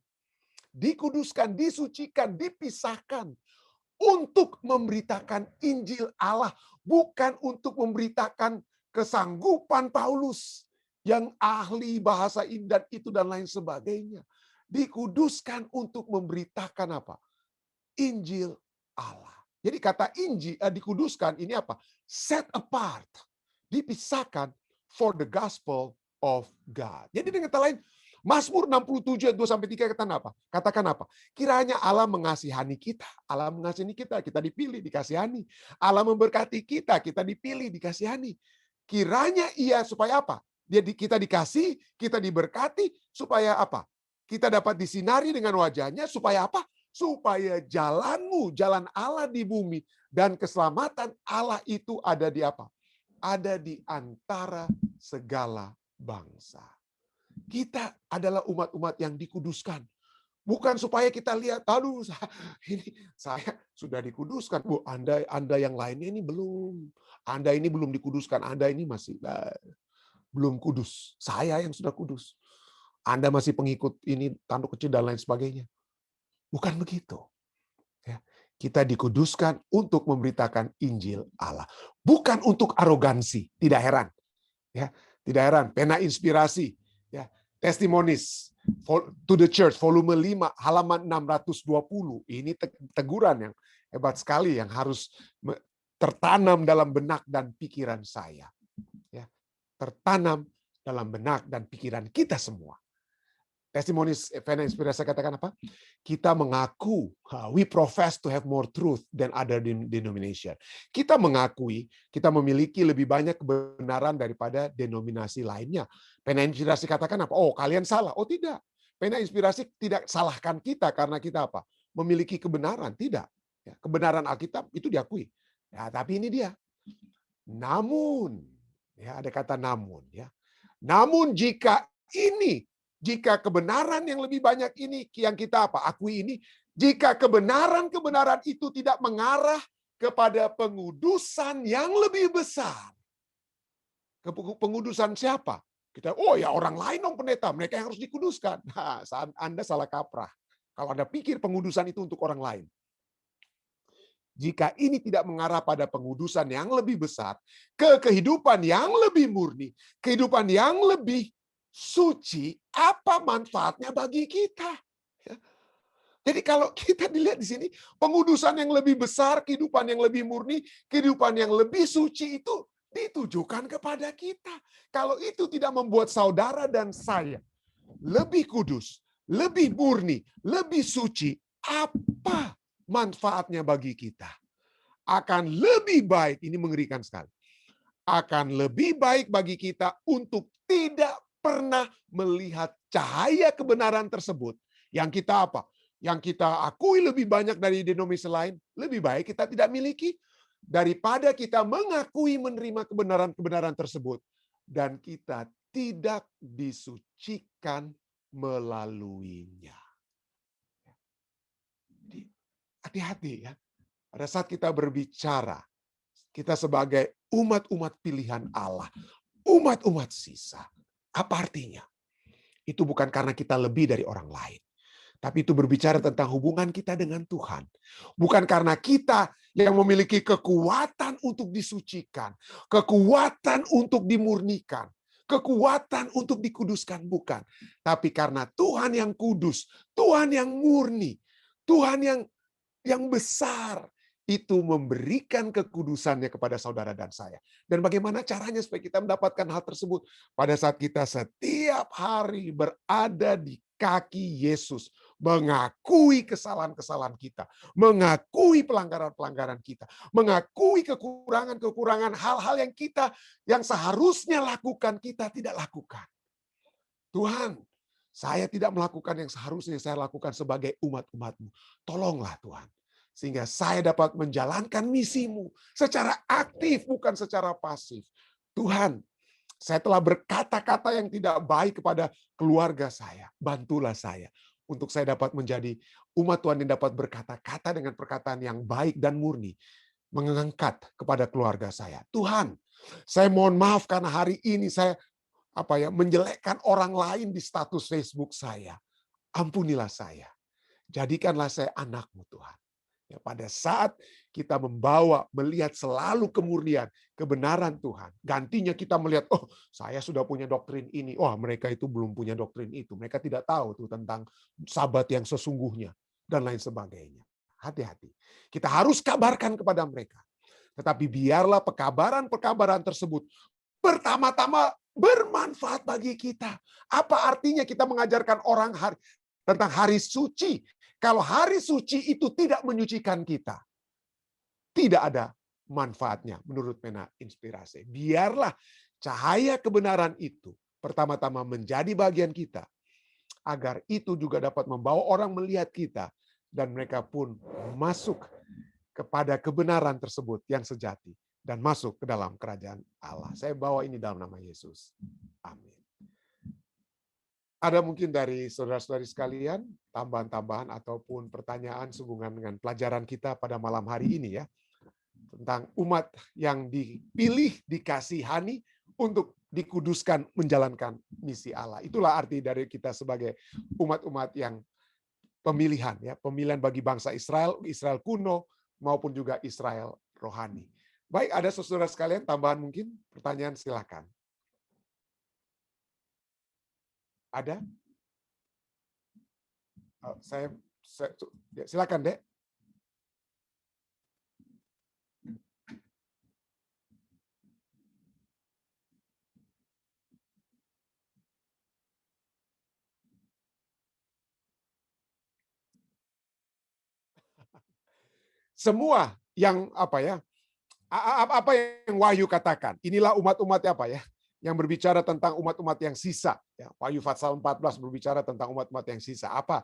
disucikan, dipisahkan untuk memberitakan Injil Allah, bukan untuk memberitakan kesanggupan Paulus yang ahli bahasa ini dan itu dan lain sebagainya. Dikuduskan untuk memberitakan apa? Injil Allah. Jadi kata Injil dikuduskan ini apa? Set apart. Dipisahkan for the gospel of God. Jadi dengan kata lain, Mazmur 67 ayat 2-3 katakan apa? Kiranya Allah mengasihani kita. Allah mengasihani kita, kita dipilih, dikasihani. Allah memberkati kita, kita dipilih, dikasihani. Kiranya Ia supaya apa? Kita dikasih, kita diberkati supaya apa? Kita dapat disinari dengan wajahnya supaya apa? Supaya jalanmu, jalan Allah di bumi dan keselamatan Allah itu ada di apa? Ada di antara segala bangsa. Kita adalah umat-umat yang dikuduskan. Bukan supaya kita lihat, aduh, ini saya sudah dikuduskan. Bu, Anda yang lainnya ini belum. Anda ini belum dikuduskan. Anda ini masih belum kudus. Saya yang sudah kudus. Anda masih pengikut ini, tanduk kecil dan lain sebagainya. Bukan begitu. Ya, kita dikuduskan untuk memberitakan Injil Allah. Bukan untuk arogansi. Tidak heran. Ya, tidak heran. Pena Inspirasi. Ya, Testimonies to the Church, volume 5, halaman 620. Ini teguran yang hebat sekali yang harus tertanam dalam benak dan pikiran saya. Ya, tertanam dalam benak dan pikiran kita semua. Testimonies Pena Inspirasi katakan apa? Kita mengaku, we profess to have more truth than other denomination. Kita mengakui, kita memiliki lebih banyak kebenaran daripada denominasi lainnya. Pena Inspirasi katakan apa? Oh, kalian salah. Oh, tidak. Pena Inspirasi tidak salahkan kita karena kita apa? Memiliki kebenaran. Tidak. Ya, kebenaran Alkitab itu diakui. Ya, tapi ini dia. Namun, ya ada kata namun. Ya. Namun jika kebenaran yang lebih banyak ini yang kita apa? Akui ini, jika kebenaran-kebenaran itu tidak mengarah kepada pengudusan yang lebih besar. Pengudusan siapa? Kita, oh ya orang lain dong pendeta, mereka yang harus dikuduskan. Nah, Anda salah kaprah. Kalau Anda pikir pengudusan itu untuk orang lain. Jika ini tidak mengarah pada pengudusan yang lebih besar, ke kehidupan yang lebih murni, kehidupan yang lebih suci, apa manfaatnya bagi kita? Jadi kalau kita dilihat di sini, pengudusan yang lebih besar, kehidupan yang lebih murni, kehidupan yang lebih suci itu ditujukan kepada kita. Kalau itu tidak membuat saudara dan saya lebih kudus, lebih murni, lebih suci, apa manfaatnya bagi kita? Akan lebih baik, ini mengerikan sekali. Akan lebih baik bagi kita untuk tidak pernah melihat cahaya kebenaran tersebut. Yang kita apa? Yang kita akui lebih banyak dari denominasi lain, lebih baik kita tidak miliki daripada kita mengakui menerima kebenaran-kebenaran tersebut dan kita tidak disucikan melaluinya. Jadi hati-hati ya. Pada saat kita berbicara, kita sebagai umat-umat pilihan Allah, umat-umat sisa. Apa artinya? Itu bukan karena kita lebih dari orang lain. Tapi itu berbicara tentang hubungan kita dengan Tuhan. Bukan karena kita yang memiliki kekuatan untuk disucikan. Kekuatan untuk dimurnikan. Kekuatan untuk dikuduskan. Bukan. Tapi karena Tuhan yang kudus. Tuhan yang murni. Tuhan yang besar. Itu memberikan kekudusannya kepada saudara dan saya. Dan bagaimana caranya supaya kita mendapatkan hal tersebut? Pada saat kita setiap hari berada di kaki Yesus, mengakui kesalahan-kesalahan kita, mengakui pelanggaran-pelanggaran kita, mengakui kekurangan-kekurangan hal-hal yang seharusnya lakukan, kita tidak lakukan. Tuhan, saya tidak melakukan yang seharusnya saya lakukan sebagai umat-umat-Mu. Tolonglah Tuhan. Sehingga saya dapat menjalankan misimu secara aktif, bukan secara pasif. Tuhan, saya telah berkata-kata yang tidak baik kepada keluarga saya. Bantulah saya untuk saya dapat menjadi umat Tuhan yang dapat berkata-kata dengan perkataan yang baik dan murni. Mengangkat kepada keluarga saya. Tuhan, saya mohon maaf karena hari ini saya menjelekkan orang lain di status Facebook saya. Ampunilah saya. Jadikanlah saya anak-Mu Tuhan. Ya, pada saat kita melihat selalu kemurnian, kebenaran Tuhan. Gantinya kita melihat, oh saya sudah punya doktrin ini. Wah mereka itu belum punya doktrin itu. Mereka tidak tahu tuh tentang sabat yang sesungguhnya. Dan lain sebagainya. hati-hati. Kita harus kabarkan kepada mereka. Tetapi biarlah pekabaran-pekabaran tersebut pertama-tama bermanfaat bagi kita. Apa artinya kita mengajarkan orang tentang hari suci? Kalau hari suci itu tidak menyucikan kita, tidak ada manfaatnya menurut Pena Inspirasi. Biarlah cahaya kebenaran itu pertama-tama menjadi bagian kita, agar itu juga dapat membawa orang melihat kita, dan mereka pun masuk kepada kebenaran tersebut yang sejati, dan masuk ke dalam kerajaan Allah. Saya bawa ini dalam nama Yesus. Amin. Ada mungkin dari saudara-saudari sekalian, tambahan-tambahan ataupun pertanyaan sehubungan dengan pelajaran kita pada malam hari ini ya. Tentang umat yang dipilih, dikasihani untuk dikuduskan menjalankan misi Allah. Itulah arti dari kita sebagai umat-umat yang pemilihan ya, pemilihan bagi bangsa Israel, Israel kuno maupun juga Israel rohani. Baik, ada saudara sekalian tambahan mungkin pertanyaan, silakan. Ada? Saya silakan, Dek. Semua yang apa yang Wahyu katakan, inilah umat-umat apa ya, yang berbicara tentang umat-umat yang sisa. Ya, Wahyu pasal 14 berbicara tentang umat-umat yang sisa. Apa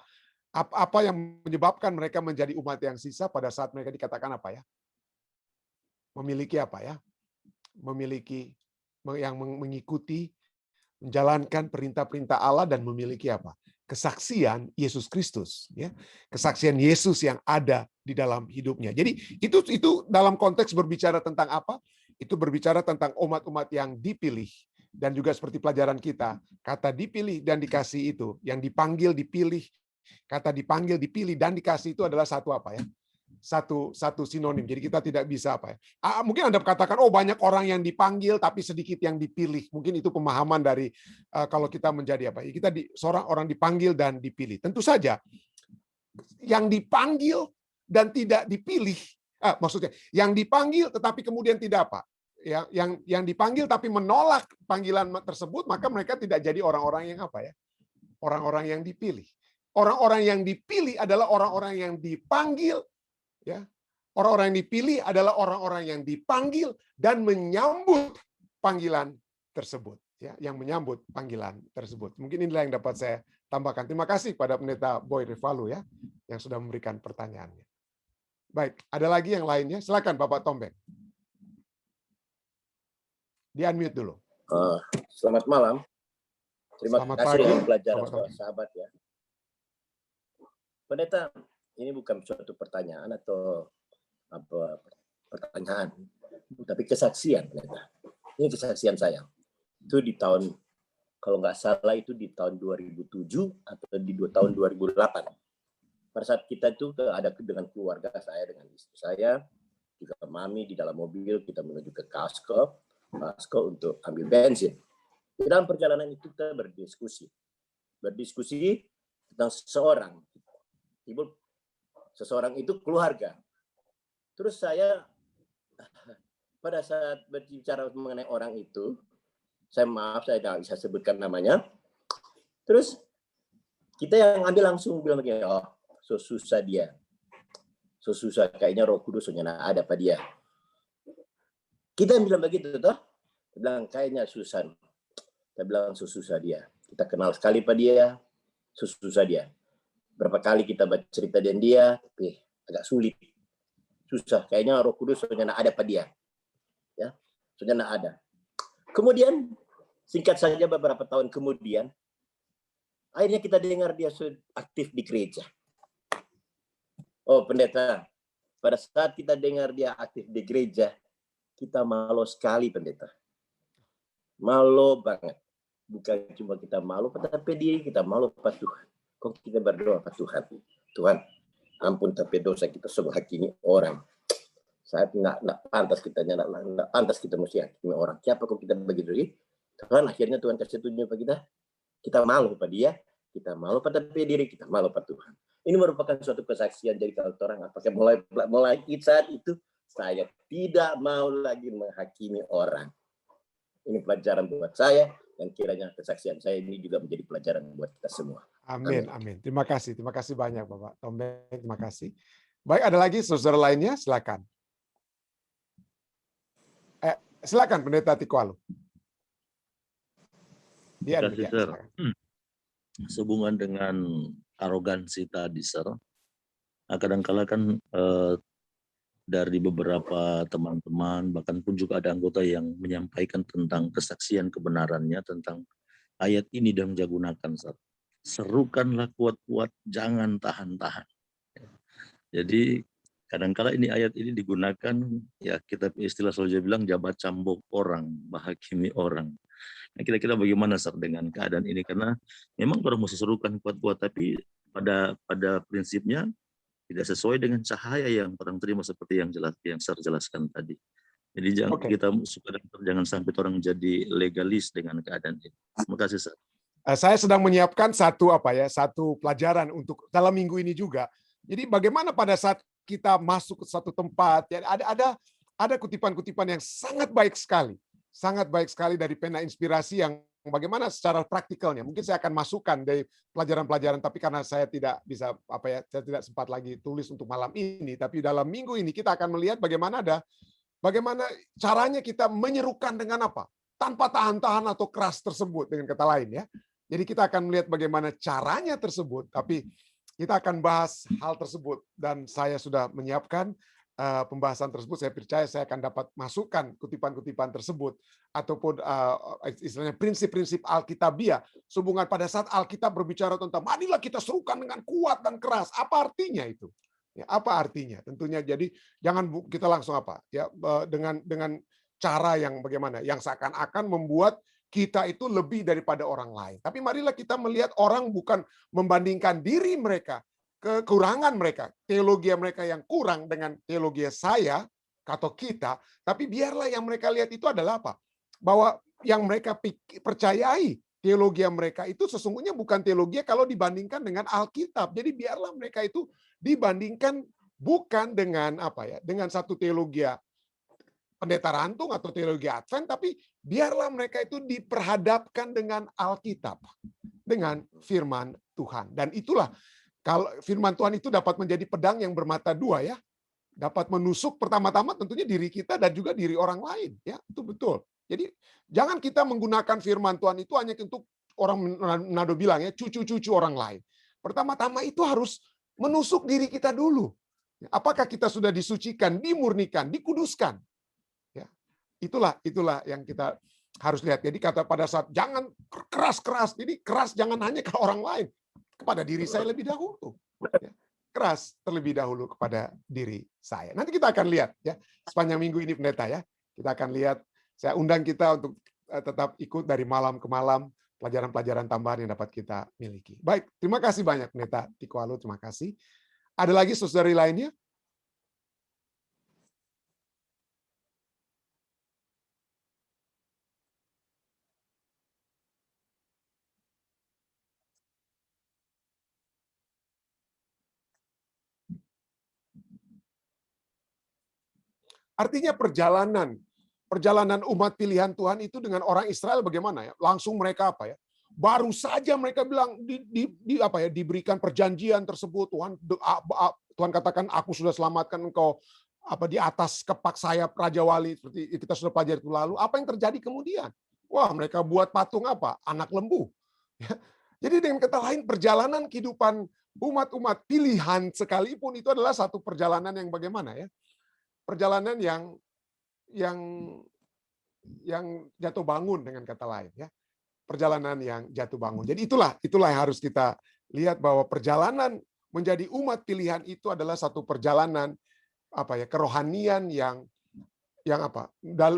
yang menyebabkan mereka menjadi umat yang sisa pada saat mereka dikatakan apa ya? Memiliki apa ya? Memiliki yang mengikuti, menjalankan perintah-perintah Allah dan memiliki apa? Kesaksian Yesus Kristus, ya, kesaksian Yesus yang ada di dalam hidupnya. Jadi itu dalam konteks berbicara tentang apa? Itu berbicara tentang umat-umat yang dipilih, dan juga seperti pelajaran kita, kata dipilih dan dikasih itu, yang dipanggil, dipilih, kata dipanggil, dipilih dan dikasih itu adalah satu apa ya? Satu sinonim. Jadi kita tidak bisa apa ya? Mungkin Anda katakan, oh banyak orang yang dipanggil tapi sedikit yang dipilih. Mungkin itu pemahaman dari kalau kita menjadi apa? Kita seorang orang dipanggil dan dipilih. Tentu saja yang dipanggil dan tidak dipilih, maksudnya yang dipanggil tetapi kemudian tidak apa? Yang dipanggil tapi menolak panggilan tersebut, maka mereka tidak jadi orang-orang yang apa ya? Orang-orang yang dipilih. Orang-orang yang dipilih adalah orang-orang yang dipanggil. Ya, orang-orang yang dipilih adalah orang-orang yang dipanggil dan menyambut panggilan tersebut. Ya, yang menyambut panggilan tersebut. Mungkin inilah yang dapat saya tambahkan. Terima kasih pada Pendeta Boy Rivalu ya, yang sudah memberikan pertanyaannya. Baik, ada lagi yang lainnya? Silakan Bapak Tombeng. Di-unmute dulu. Selamat malam. Terima kasih untuk pelajaran sahabat ya. Pendeta, ini bukan suatu pertanyaan atau apa pertanyaan, tapi kesaksian. Ini kesaksian saya. Itu di tahun, kalau nggak salah itu di tahun 2007 atau di tahun 2008. Pada saat kita itu ada dengan keluarga saya, dengan istri saya, juga mami di dalam mobil, kita menuju ke Costco untuk ambil bensin. Di dalam perjalanan itu kita berdiskusi tentang seseorang. Seseorang itu keluarga. Terus saya pada saat berbicara mengenai orang itu, saya tidak bisa sebutkan namanya. Terus kita yang ambil langsung bilang begini, oh so susah dia. So susah, kayaknya Roh Kudus ada pada dia. Kita yang bilang begitu toh. Kita bilang kayaknya susah. Kita bilang so susah dia. Kita kenal sekali pada dia, so susah dia. Berapa kali kita baca cerita dan dia, tapi agak sulit. Susah. Kayaknya Roh Kudus ada pada dia. Ya, ada. Kemudian, singkat saja beberapa tahun kemudian, akhirnya kita dengar dia aktif di gereja. Oh pendeta, pada saat kita dengar dia aktif di gereja, kita malu sekali pendeta. Malu banget. Bukan cuma kita malu, tapi diri kita malu pada Tuhan. Kok kita berdoa pada Tuhan, Tuhan, ampun tapi dosa kita sungguh hakimi orang. Saat nggak pantas kita mesti hakimi orang. Siapa kok kita begitu sih? Tuhan akhirnya Tuhan kasih tunjuk pada kita malu pada dia, kita malu pada diri, kita malu pada Tuhan. Ini merupakan suatu kesaksian. Jadi kalau orang apakah mulai saat itu saya tidak mau lagi menghakimi orang. Ini pelajaran buat saya, dan kiranya kesaksian saya ini juga menjadi pelajaran buat kita semua. Amin, amin. Terima kasih banyak Bapak Tombeng, terima kasih. Baik, ada lagi saudara lainnya, silakan. Silakan Pendeta Tikualu. Terima kasih, Sir. Sehubungan dengan arogansi tadi, Sir. Nah, kadang-kala kan dari beberapa teman-teman, bahkan pun juga ada anggota yang menyampaikan tentang kesaksian kebenarannya tentang ayat ini dan gunakan, Sir. Serukanlah kuat-kuat, jangan tahan-tahan. Jadi kadang-kala ini ayat ini digunakan, ya kita istilah selalu bilang jabat cambuk orang, menghakimi orang. Nah, kira-kira bagaimana Sir dengan keadaan ini? Karena memang orang mesti serukan kuat-kuat, tapi pada prinsipnya tidak sesuai dengan cahaya yang orang terima seperti yang Sir jelaskan tadi. Jadi jangan sampai orang jadi legalis dengan keadaan ini. Terima kasih, Sir. Saya sedang menyiapkan satu pelajaran untuk dalam minggu ini juga. Jadi bagaimana pada saat kita masuk ke satu tempat, ya, ada kutipan-kutipan yang sangat baik sekali dari pena inspirasi yang bagaimana secara praktikalnya. Mungkin saya akan masukkan dari pelajaran-pelajaran, tapi karena saya tidak bisa saya tidak sempat lagi tulis untuk malam ini, tapi dalam minggu ini kita akan melihat bagaimana caranya kita menyerukan dengan apa? Tanpa tahan-tahan atau keras tersebut, dengan kata lain ya. Jadi kita akan melihat bagaimana caranya tersebut, tapi kita akan bahas hal tersebut dan saya sudah menyiapkan pembahasan tersebut. Saya percaya saya akan dapat masukkan kutipan-kutipan tersebut ataupun istilahnya prinsip-prinsip Alkitabiah sehubungan pada saat Alkitab berbicara tentang marilah kita serukan dengan kuat dan keras. Apa artinya itu? Ya, apa artinya? Tentunya jadi jangan kita langsung dengan cara yang bagaimana, yang seakan-akan membuat kita itu lebih daripada orang lain. Tapi marilah kita melihat orang bukan membandingkan diri mereka, kekurangan mereka, teologi mereka yang kurang dengan teologi saya atau kita, tapi biarlah yang mereka lihat itu adalah apa? Bahwa yang mereka percayai teologi mereka itu sesungguhnya bukan teologi kalau dibandingkan dengan Alkitab. Jadi biarlah mereka itu dibandingkan bukan dengan dengan satu teologi pendeta rantung atau teologi Advent, tapi biarlah mereka itu diperhadapkan dengan Alkitab, dengan firman Tuhan. Dan itulah, kalau firman Tuhan itu dapat menjadi pedang yang bermata dua ya, dapat menusuk pertama-tama tentunya diri kita dan juga diri orang lain. Ya, itu betul. Jadi jangan kita menggunakan firman Tuhan itu hanya untuk orang Manado bilang ya, cucu-cucu orang lain. Pertama-tama itu harus menusuk diri kita dulu. Apakah kita sudah disucikan, dimurnikan, dikuduskan? Itulah yang kita harus lihat. Jadi kata pada saat jangan keras-keras. Jadi keras jangan hanya ke orang lain, kepada diri saya lebih dahulu. Keras terlebih dahulu kepada diri saya. Nanti kita akan lihat ya sepanjang minggu ini pendeta ya. Kita akan lihat. Saya undang kita untuk tetap ikut dari malam ke malam pelajaran-pelajaran tambahan yang dapat kita miliki. Baik, terima kasih banyak pendeta Tikualu, terima kasih. Ada lagi saudari lainnya? Artinya perjalanan umat pilihan Tuhan itu dengan orang Israel bagaimana ya? Langsung mereka baru saja mereka bilang diberikan perjanjian tersebut, Tuhan katakan aku sudah selamatkan engkau di atas kepak sayap Raja Wali, seperti kita sudah pelajari itu lalu. Apa yang terjadi kemudian? Wah, mereka buat patung anak lembu. Jadi dengan kata lain perjalanan kehidupan umat-umat pilihan sekalipun itu adalah satu perjalanan yang bagaimana ya? Perjalanan yang jatuh bangun dengan kata lain ya. Perjalanan yang jatuh bangun. Jadi itulah yang harus kita lihat bahwa perjalanan menjadi umat pilihan itu adalah satu perjalanan kerohanian yang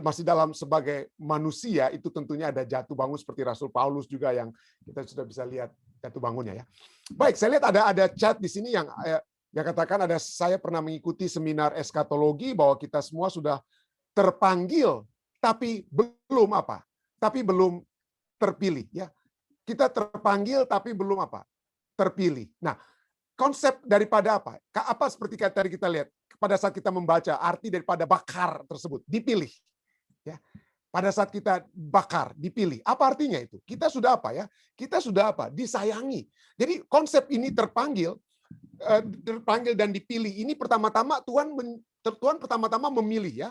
masih dalam sebagai manusia itu tentunya ada jatuh bangun seperti Rasul Paulus juga yang kita sudah bisa lihat jatuh bangunnya ya. Baik, saya lihat ada chat di sini yang katakan saya pernah mengikuti seminar eskatologi bahwa kita semua sudah terpanggil tapi belum terpilih ya. Kita terpanggil tapi belum apa? Terpilih. Nah, konsep daripada apa? Apa seperti tadi kita lihat pada saat kita membaca arti daripada bakar tersebut, dipilih. Ya. Pada saat kita bakar, dipilih. Apa artinya itu? Kita sudah apa ya? Kita sudah apa? Disayangi. Jadi konsep ini terpanggil dan dipilih. Ini pertama-tama Tuhan pertama-tama memilih ya.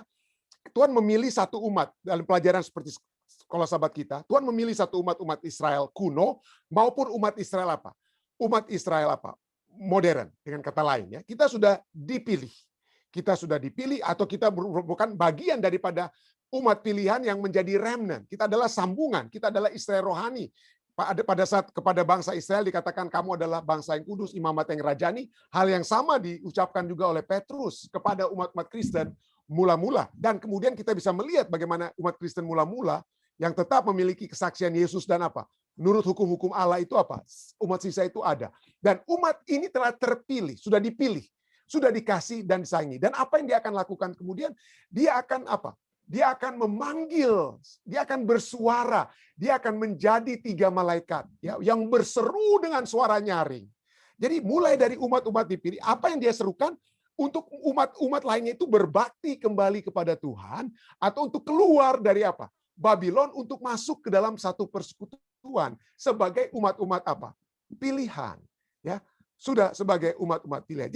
Tuhan memilih satu umat dalam pelajaran seperti kalau sahabat kita, Tuhan memilih satu umat Israel kuno maupun umat Israel apa? Umat Israel apa? Modern, dengan kata lain ya. Kita sudah dipilih. Kita sudah dipilih atau kita merupakan bagian daripada umat pilihan yang menjadi remnant. Kita adalah sambungan, kita adalah Israel rohani. Pada saat kepada bangsa Israel dikatakan kamu adalah bangsa yang kudus, imamat yang rajani, hal yang sama diucapkan juga oleh Petrus kepada umat-umat Kristen mula-mula. Dan kemudian kita bisa melihat bagaimana umat Kristen mula-mula yang tetap memiliki kesaksian Yesus dan apa? Menurut hukum-hukum Allah itu apa? Umat sisa itu ada. Dan umat ini telah terpilih, sudah dipilih, sudah dikasih dan disayangi. Dan apa yang dia akan lakukan kemudian? Dia akan apa? Dia akan memanggil, dia akan bersuara, dia akan menjadi 3 malaikat ya, yang berseru dengan suara nyaring. Jadi mulai dari umat-umat dipilih, apa yang dia serukan? Untuk umat-umat lainnya itu berbakti kembali kepada Tuhan atau untuk keluar dari apa? Babylon untuk masuk ke dalam satu persekutuan sebagai umat-umat apa? Pilihan, ya. Sudah sebagai umat-umat pilihan.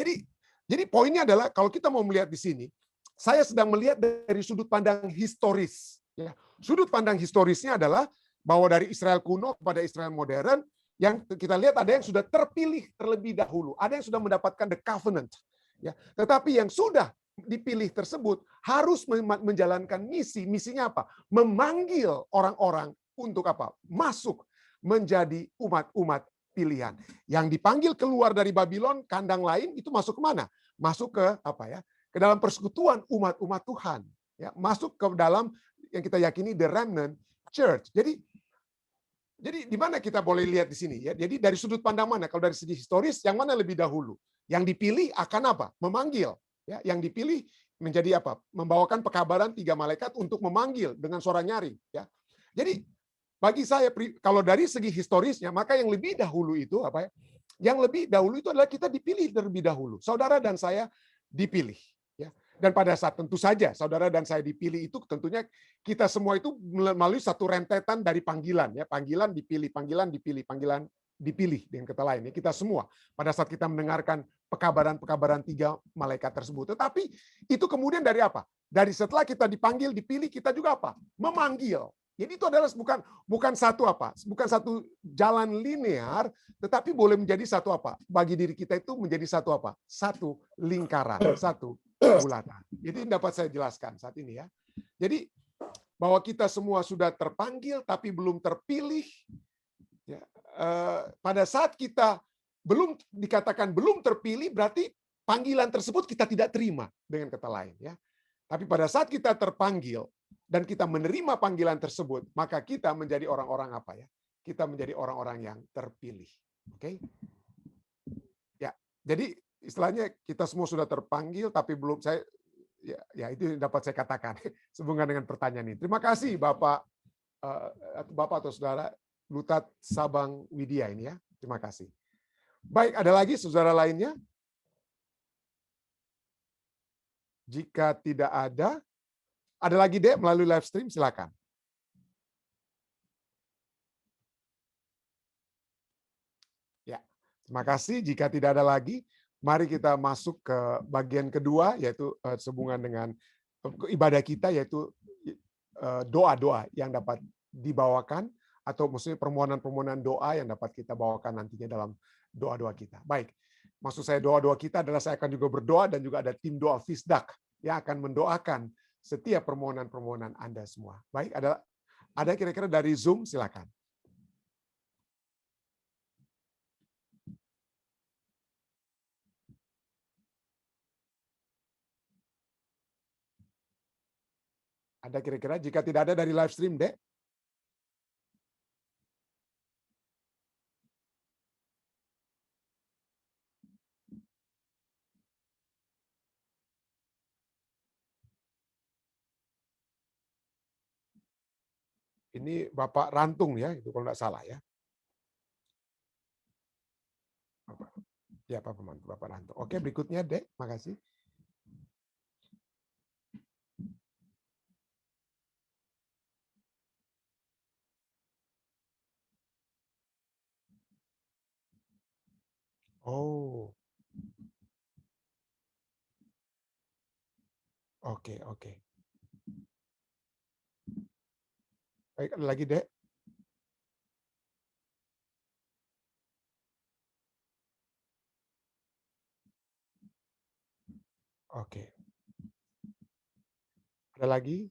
Jadi poinnya adalah kalau kita mau melihat di sini, saya sedang melihat dari sudut pandang historis, ya. Sudut pandang historisnya adalah bahwa dari Israel kuno kepada Israel modern, yang kita lihat ada yang sudah terpilih terlebih dahulu, ada yang sudah mendapatkan the covenant, ya. Tetapi yang sudah dipilih tersebut harus menjalankan misi. Misinya apa? Memanggil orang-orang untuk apa? Masuk menjadi umat-umat pilihan. Yang dipanggil keluar dari Babylon, kandang lain, itu masuk kemana? Masuk ke apa ya? Ke dalam persekutuan umat-umat Tuhan. Ya, masuk ke dalam yang kita yakini the remnant church. Jadi di mana kita boleh lihat di sini ya? Jadi dari sudut pandang mana? Kalau dari segi historis, yang mana lebih dahulu? Yang dipilih akan apa? Memanggil. Ya, yang dipilih menjadi apa? Membawakan pekabaran 3 malaikat untuk memanggil dengan suara nyaring. Ya, jadi bagi saya kalau dari segi historisnya, maka yang lebih dahulu itu apa ya? Yang lebih dahulu itu adalah kita dipilih terlebih dahulu. Saudara dan saya dipilih. Ya. Dan pada saat tentu saja saudara dan saya dipilih itu tentunya kita semua itu melalui satu rentetan dari panggilan. Ya, panggilan dipilih, panggilan dipilih, panggilan dipilih dengan kata lain. Ya, kita semua pada saat kita mendengarkan pekabaran-pekabaran 3 malaikat tersebut. Tetapi itu kemudian dari apa? Dari setelah kita dipanggil, dipilih, kita juga apa? Memanggil. Jadi itu adalah bukan satu apa? Bukan satu jalan linear, tetapi boleh menjadi satu apa? Bagi diri kita itu menjadi satu apa? Satu lingkaran, satu bulatan. Jadi dapat saya jelaskan saat ini ya. Jadi bahwa kita semua sudah terpanggil tapi belum terpilih. Ya, pada saat kita belum dikatakan belum terpilih, berarti panggilan tersebut kita tidak terima dengan kata lain ya. Tapi pada saat kita terpanggil dan kita menerima panggilan tersebut, maka kita menjadi orang-orang apa ya? Kita menjadi orang-orang yang terpilih. Oke? Ya, jadi istilahnya kita semua sudah terpanggil tapi belum ya itu yang dapat saya katakan sehubungan dengan pertanyaan ini. Terima kasih Bapak atau Saudara Lutat Sabang Widya ini ya. Terima kasih. Baik, ada lagi saudara lainnya? Jika tidak ada lagi Dek melalui live stream, silakan. Ya, terima kasih. Jika tidak ada lagi, mari kita masuk ke bagian kedua, yaitu sehubungan dengan ibadah kita, yaitu doa-doa yang dapat dibawakan, atau maksudnya permohonan-permohonan doa yang dapat kita bawakan nantinya dalam doa-doa kita. Baik, maksud saya doa-doa kita adalah saya akan juga berdoa dan juga ada tim doa Fisdak yang akan mendoakan setiap permohonan-permohonan Anda semua. Baik, ada kira-kira dari Zoom, silakan. Ada kira-kira, jika tidak ada dari live stream, Dek? Ini Bapak Rantung ya, itu kalau nggak salah ya. Ya, Pak Pembantu, Bapak Ranto. Oke, berikutnya, Dek. Makasih. Oh, oke. Baik, ada lagi, Dek? Oke. Ada lagi?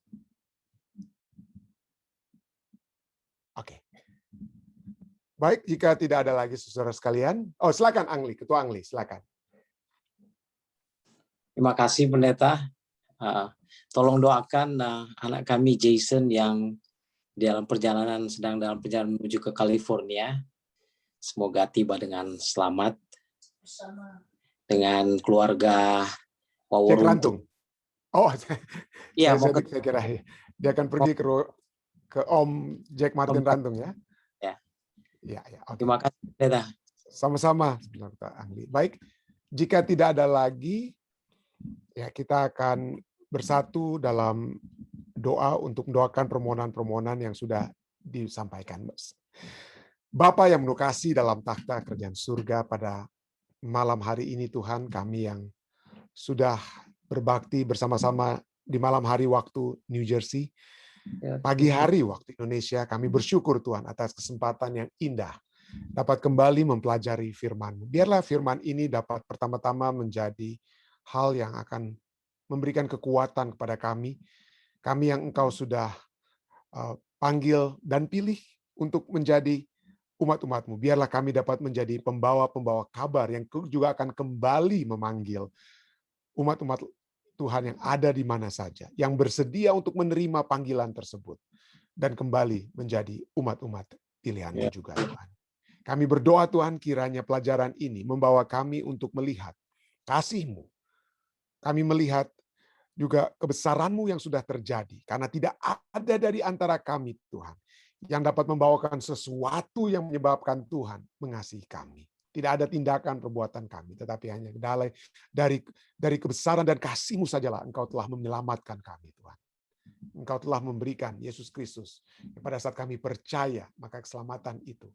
Oke. Baik, jika tidak ada lagi saudara sekalian. Oh, silakan Angli, Ketua Angli, silakan. Terima kasih Pendeta. Tolong doakan anak kami Jason yang sedang dalam perjalanan menuju ke California. Semoga tiba dengan selamat dengan keluarga Jack Rantung. Oh, iya, saya kira dia akan pergi ke Om Jack Martin Rantung ya. Ya, okay. Terima kasih Pendeta. Sama-sama, Angli. Baik, jika tidak ada lagi, ya kita akan bersatu dalam doa untuk mendoakan permohonan-permohonan yang sudah disampaikan. Bapa yang menukasi dalam takhta kerajaan surga, pada malam hari ini Tuhan, kami yang sudah berbakti bersama-sama di malam hari waktu New Jersey, pagi hari waktu Indonesia, kami bersyukur Tuhan atas kesempatan yang indah dapat kembali mempelajari firman-Mu. Biarlah firman ini dapat pertama-tama menjadi hal yang akan memberikan kekuatan kepada kami yang Engkau sudah panggil dan pilih untuk menjadi umat-umat-Mu. Biarlah kami dapat menjadi pembawa-pembawa kabar yang juga akan kembali memanggil umat-umat Tuhan yang ada di mana saja, yang bersedia untuk menerima panggilan tersebut dan kembali menjadi umat-umat pilihan-Mu juga, Tuhan. Kami berdoa Tuhan, kiranya pelajaran ini membawa kami untuk melihat kasih-Mu. Kami melihat juga kebesaran-Mu yang sudah terjadi, karena tidak ada dari antara kami, Tuhan, yang dapat membawakan sesuatu yang menyebabkan Tuhan mengasihi kami. Tidak ada tindakan perbuatan kami, tetapi hanya dari kebesaran dan kasih-Mu sajalah Engkau telah menyelamatkan kami, Tuhan. Engkau telah memberikan Yesus Kristus. Pada saat kami percaya, maka keselamatan itu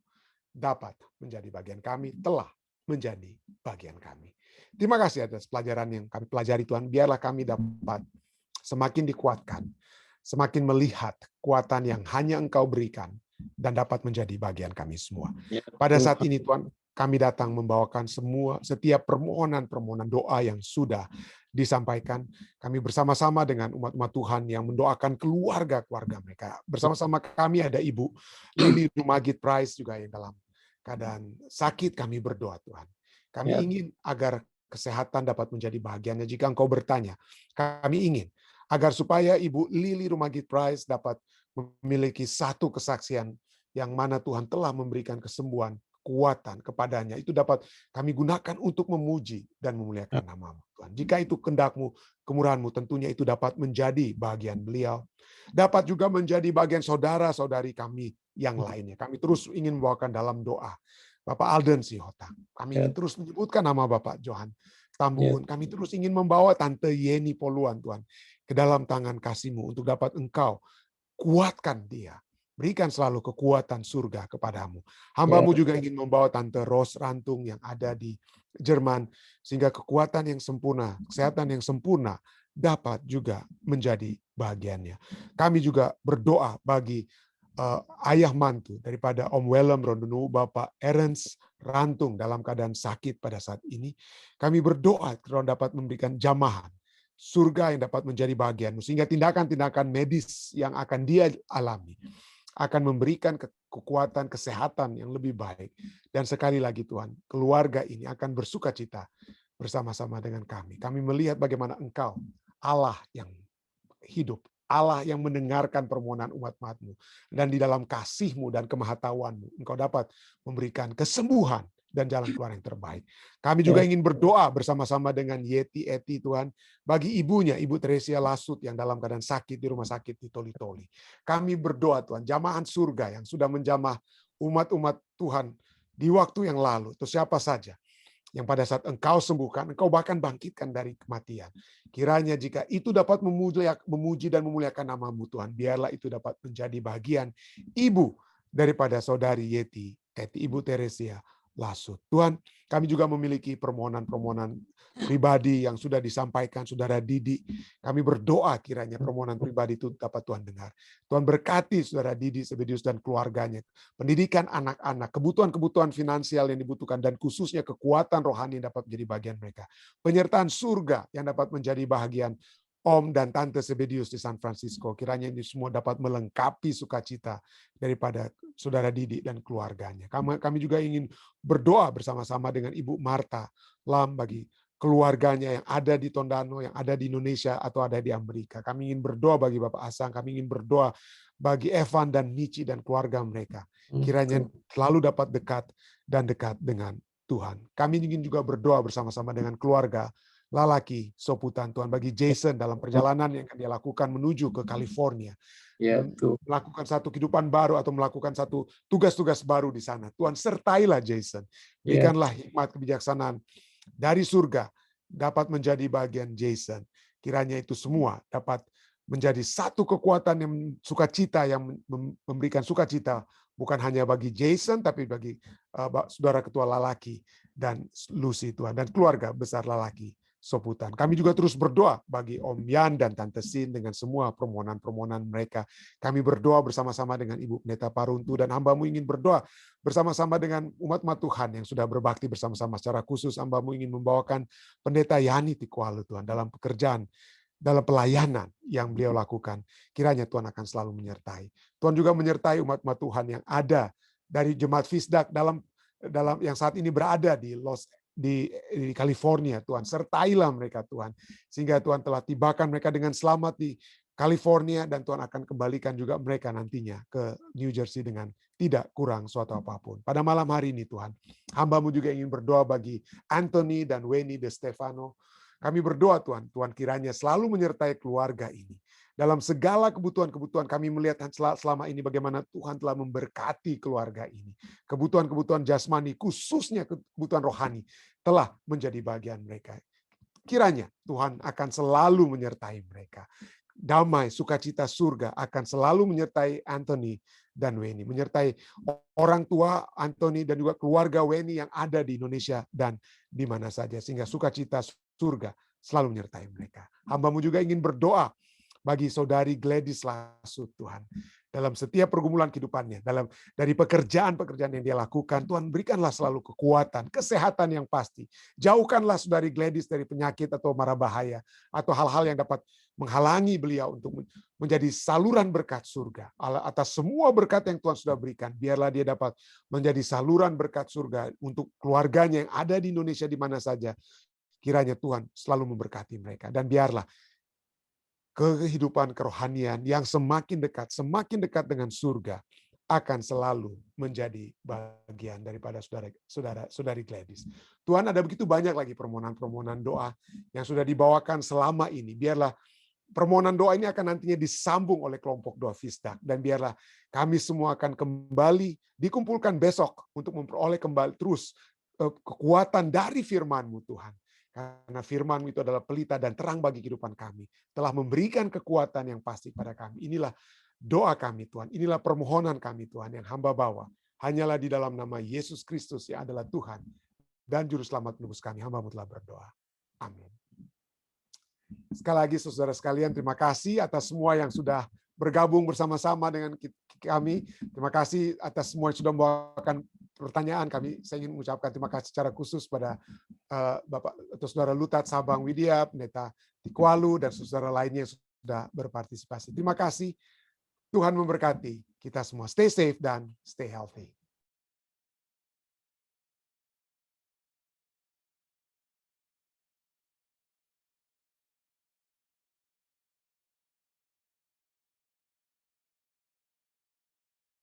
dapat menjadi bagian kami, telah menjadi bagian kami. Terima kasih atas pelajaran yang kami pelajari, Tuhan. Biarlah kami dapat semakin dikuatkan, semakin melihat kekuatan yang hanya Engkau berikan, dan dapat menjadi bagian kami semua. Pada saat ini, Tuhan, kami datang membawakan setiap permohonan-permohonan doa yang sudah disampaikan. Kami bersama-sama dengan umat-umat Tuhan yang mendoakan keluarga-keluarga mereka. Bersama-sama kami ada Ibu Lili Rumagit Price juga yang dalam keadaan sakit. Kami berdoa Tuhan. Kami ingin agar kesehatan dapat menjadi bahagiannya. Jika Engkau bertanya, kami ingin agar supaya Ibu Lili Rumagit Price dapat memiliki satu kesaksian yang mana Tuhan telah memberikan kesembuhan, kekuatan kepadanya, itu dapat kami gunakan untuk memuji dan memuliakan nama-Mu, Tuhan. Jika itu kehendak-Mu, kemurahan-Mu, tentunya itu dapat menjadi bagian beliau, dapat juga menjadi bagian saudara-saudari kami yang lainnya. Kami terus ingin membawakan dalam doa Bapak Alden Sihotang. Kami ingin terus menyebutkan nama Bapak Johan Tambun. Kami terus ingin membawa Tante Yeni Poluan, Tuhan, ke dalam tangan kasih-Mu untuk dapat Engkau kuatkan dia. Berikan selalu kekuatan surga kepadamu. Hamba-Mu juga ingin membawa Tante Ros Rantung yang ada di Jerman, sehingga kekuatan yang sempurna, kesehatan yang sempurna dapat juga menjadi bagiannya. Kami juga berdoa bagi ayah mantu daripada Om Willem Rondonu, Bapak Ernst Rantung dalam keadaan sakit pada saat ini. Kami berdoa kalau dapat memberikan jamahan surga yang dapat menjadi bagianmu, sehingga tindakan-tindakan medis yang akan dia alami akan memberikan kekuatan kesehatan yang lebih baik. Dan sekali lagi Tuhan, keluarga ini akan bersuka cita bersama-sama dengan kami. Kami melihat bagaimana Engkau, Allah yang hidup, Allah yang mendengarkan permohonan umat-umat-Mu. Dan di dalam kasih-Mu dan kemahatauan-Mu, Engkau dapat memberikan kesembuhan dan jalan keluar yang terbaik. Kami juga ingin berdoa bersama-sama dengan Yeti Eti, Tuhan, bagi ibunya, Ibu Teresia Lasut yang dalam keadaan sakit di rumah sakit di Toli-Toli. Kami berdoa Tuhan, jamahan surga yang sudah menjamah umat-umat Tuhan di waktu yang lalu, atau siapa saja yang pada saat Engkau sembuhkan, Engkau bahkan bangkitkan dari kematian. Kiranya jika itu dapat memuji dan memuliakan nama-Mu Tuhan, biarlah itu dapat menjadi bagian ibu daripada saudari Yeti, Ibu Teresia Lasut. Tuhan, kami juga memiliki permohonan-permohonan pribadi yang sudah disampaikan Saudara Didi. Kami berdoa kiranya permohonan pribadi itu dapat Tuhan dengar. Tuhan berkati Saudara Didi Sebedius dan keluarganya. Pendidikan anak-anak, kebutuhan-kebutuhan finansial yang dibutuhkan, dan khususnya kekuatan rohani yang dapat menjadi bagian mereka. Penyertaan surga yang dapat menjadi bahagian Om dan Tante Sebedius di San Francisco. Kiranya ini semua dapat melengkapi sukacita daripada Saudara Didi dan keluarganya. Kami juga ingin berdoa bersama-sama dengan Ibu Marta Lam bagi keluarganya yang ada di Tondano, yang ada di Indonesia atau ada di Amerika. Kami ingin berdoa bagi Bapak Asang, kami ingin berdoa bagi Evan dan Michi dan keluarga mereka. Kiranya selalu dapat dekat dengan Tuhan. Kami ingin juga berdoa bersama-sama dengan keluarga Lalaki Soputan, Tuhan, bagi Jason dalam perjalanan yang akan dia lakukan menuju ke California. Melakukan satu kehidupan baru atau melakukan satu tugas-tugas baru di sana. Tuhan, sertailah Jason. Berikanlah hikmat kebijaksanaan dari surga dapat menjadi bagian Jason. Kiranya itu semua dapat menjadi satu kekuatan yang sukacita, yang memberikan sukacita bukan hanya bagi Jason tapi bagi saudara ketua Lalaki dan Lucy, Tuhan, dan keluarga besar Lalaki Soputan. Kami juga terus berdoa bagi Om Yan dan Tante Sin dengan semua permohonan-permohonan mereka. Kami berdoa bersama-sama dengan Ibu Pendeta Paruntu, dan hamba-Mu ingin berdoa bersama-sama dengan umat-umat Tuhan yang sudah berbakti bersama-sama. Secara khusus hamba-Mu ingin membawakan Pendeta Yani Tikualu, Tuhan, dalam pekerjaan, dalam pelayanan yang beliau lakukan. Kiranya Tuhan akan selalu menyertai. Tuhan juga menyertai umat-umat Tuhan yang ada dari Jemaat Fisdak dalam yang saat ini berada di California, Tuhan. Sertailah mereka, Tuhan. Sehingga Tuhan telah tibakan mereka dengan selamat di California, dan Tuhan akan kembalikan juga mereka nantinya ke New Jersey dengan tidak kurang suatu apapun. Pada malam hari ini, Tuhan, hamba-Mu juga ingin berdoa bagi Anthony dan Weni De Stefano. Kami berdoa, Tuhan, Tuhan kiranya selalu menyertai keluarga ini. Dalam segala kebutuhan-kebutuhan, kami melihat selama ini bagaimana Tuhan telah memberkati keluarga ini. Kebutuhan-kebutuhan jasmani, khususnya kebutuhan rohani, telah menjadi bagian mereka. Kiranya Tuhan akan selalu menyertai mereka. Damai, sukacita surga akan selalu menyertai Anthony dan Weni. Menyertai orang tua Anthony dan juga keluarga Weni yang ada di Indonesia dan di mana saja. Sehingga sukacita surga selalu menyertai mereka. Hamba-Mu juga ingin berdoa bagi saudari Gladys Lasut, Tuhan. Dalam setiap pergumulan kehidupannya, dari pekerjaan-pekerjaan yang dia lakukan, Tuhan berikanlah selalu kekuatan, kesehatan yang pasti. Jauhkanlah saudari Gladys dari penyakit atau mara bahaya, atau hal-hal yang dapat menghalangi beliau untuk menjadi saluran berkat surga. Atas semua berkat yang Tuhan sudah berikan, biarlah dia dapat menjadi saluran berkat surga untuk keluarganya yang ada di Indonesia di mana saja. Kiranya Tuhan selalu memberkati mereka, dan biarlah kehidupan kerohanian yang semakin dekat dengan surga akan selalu menjadi bagian daripada saudari Gladys. Tuhan, ada begitu banyak lagi permohonan-permohonan doa yang sudah dibawakan selama ini. Biarlah permohonan doa ini akan nantinya disambung oleh kelompok doa Fisdak, dan biarlah kami semua akan kembali dikumpulkan besok untuk memperoleh kembali terus kekuatan dari firman-Mu, Tuhan. Karena firman-Mu itu adalah pelita dan terang bagi kehidupan kami. Telah memberikan kekuatan yang pasti pada kami. Inilah doa kami, Tuhan. Inilah permohonan kami, Tuhan, yang hamba bawa. Hanyalah di dalam nama Yesus Kristus yang adalah Tuhan dan Juru Selamat menebus kami. Hamba-Mu telah berdoa. Amin. Sekali lagi, saudara sekalian, terima kasih atas semua yang sudah bergabung bersama-sama dengan kami. Terima kasih atas semua yang sudah membawakan pertanyaan. Saya ingin mengucapkan terima kasih secara khusus pada Bapak atau Saudara Lutat Sabang Widya, Pendeta Tikualu, dan saudara lainnya yang sudah berpartisipasi. Terima kasih. Tuhan memberkati kita semua. Stay safe dan stay healthy.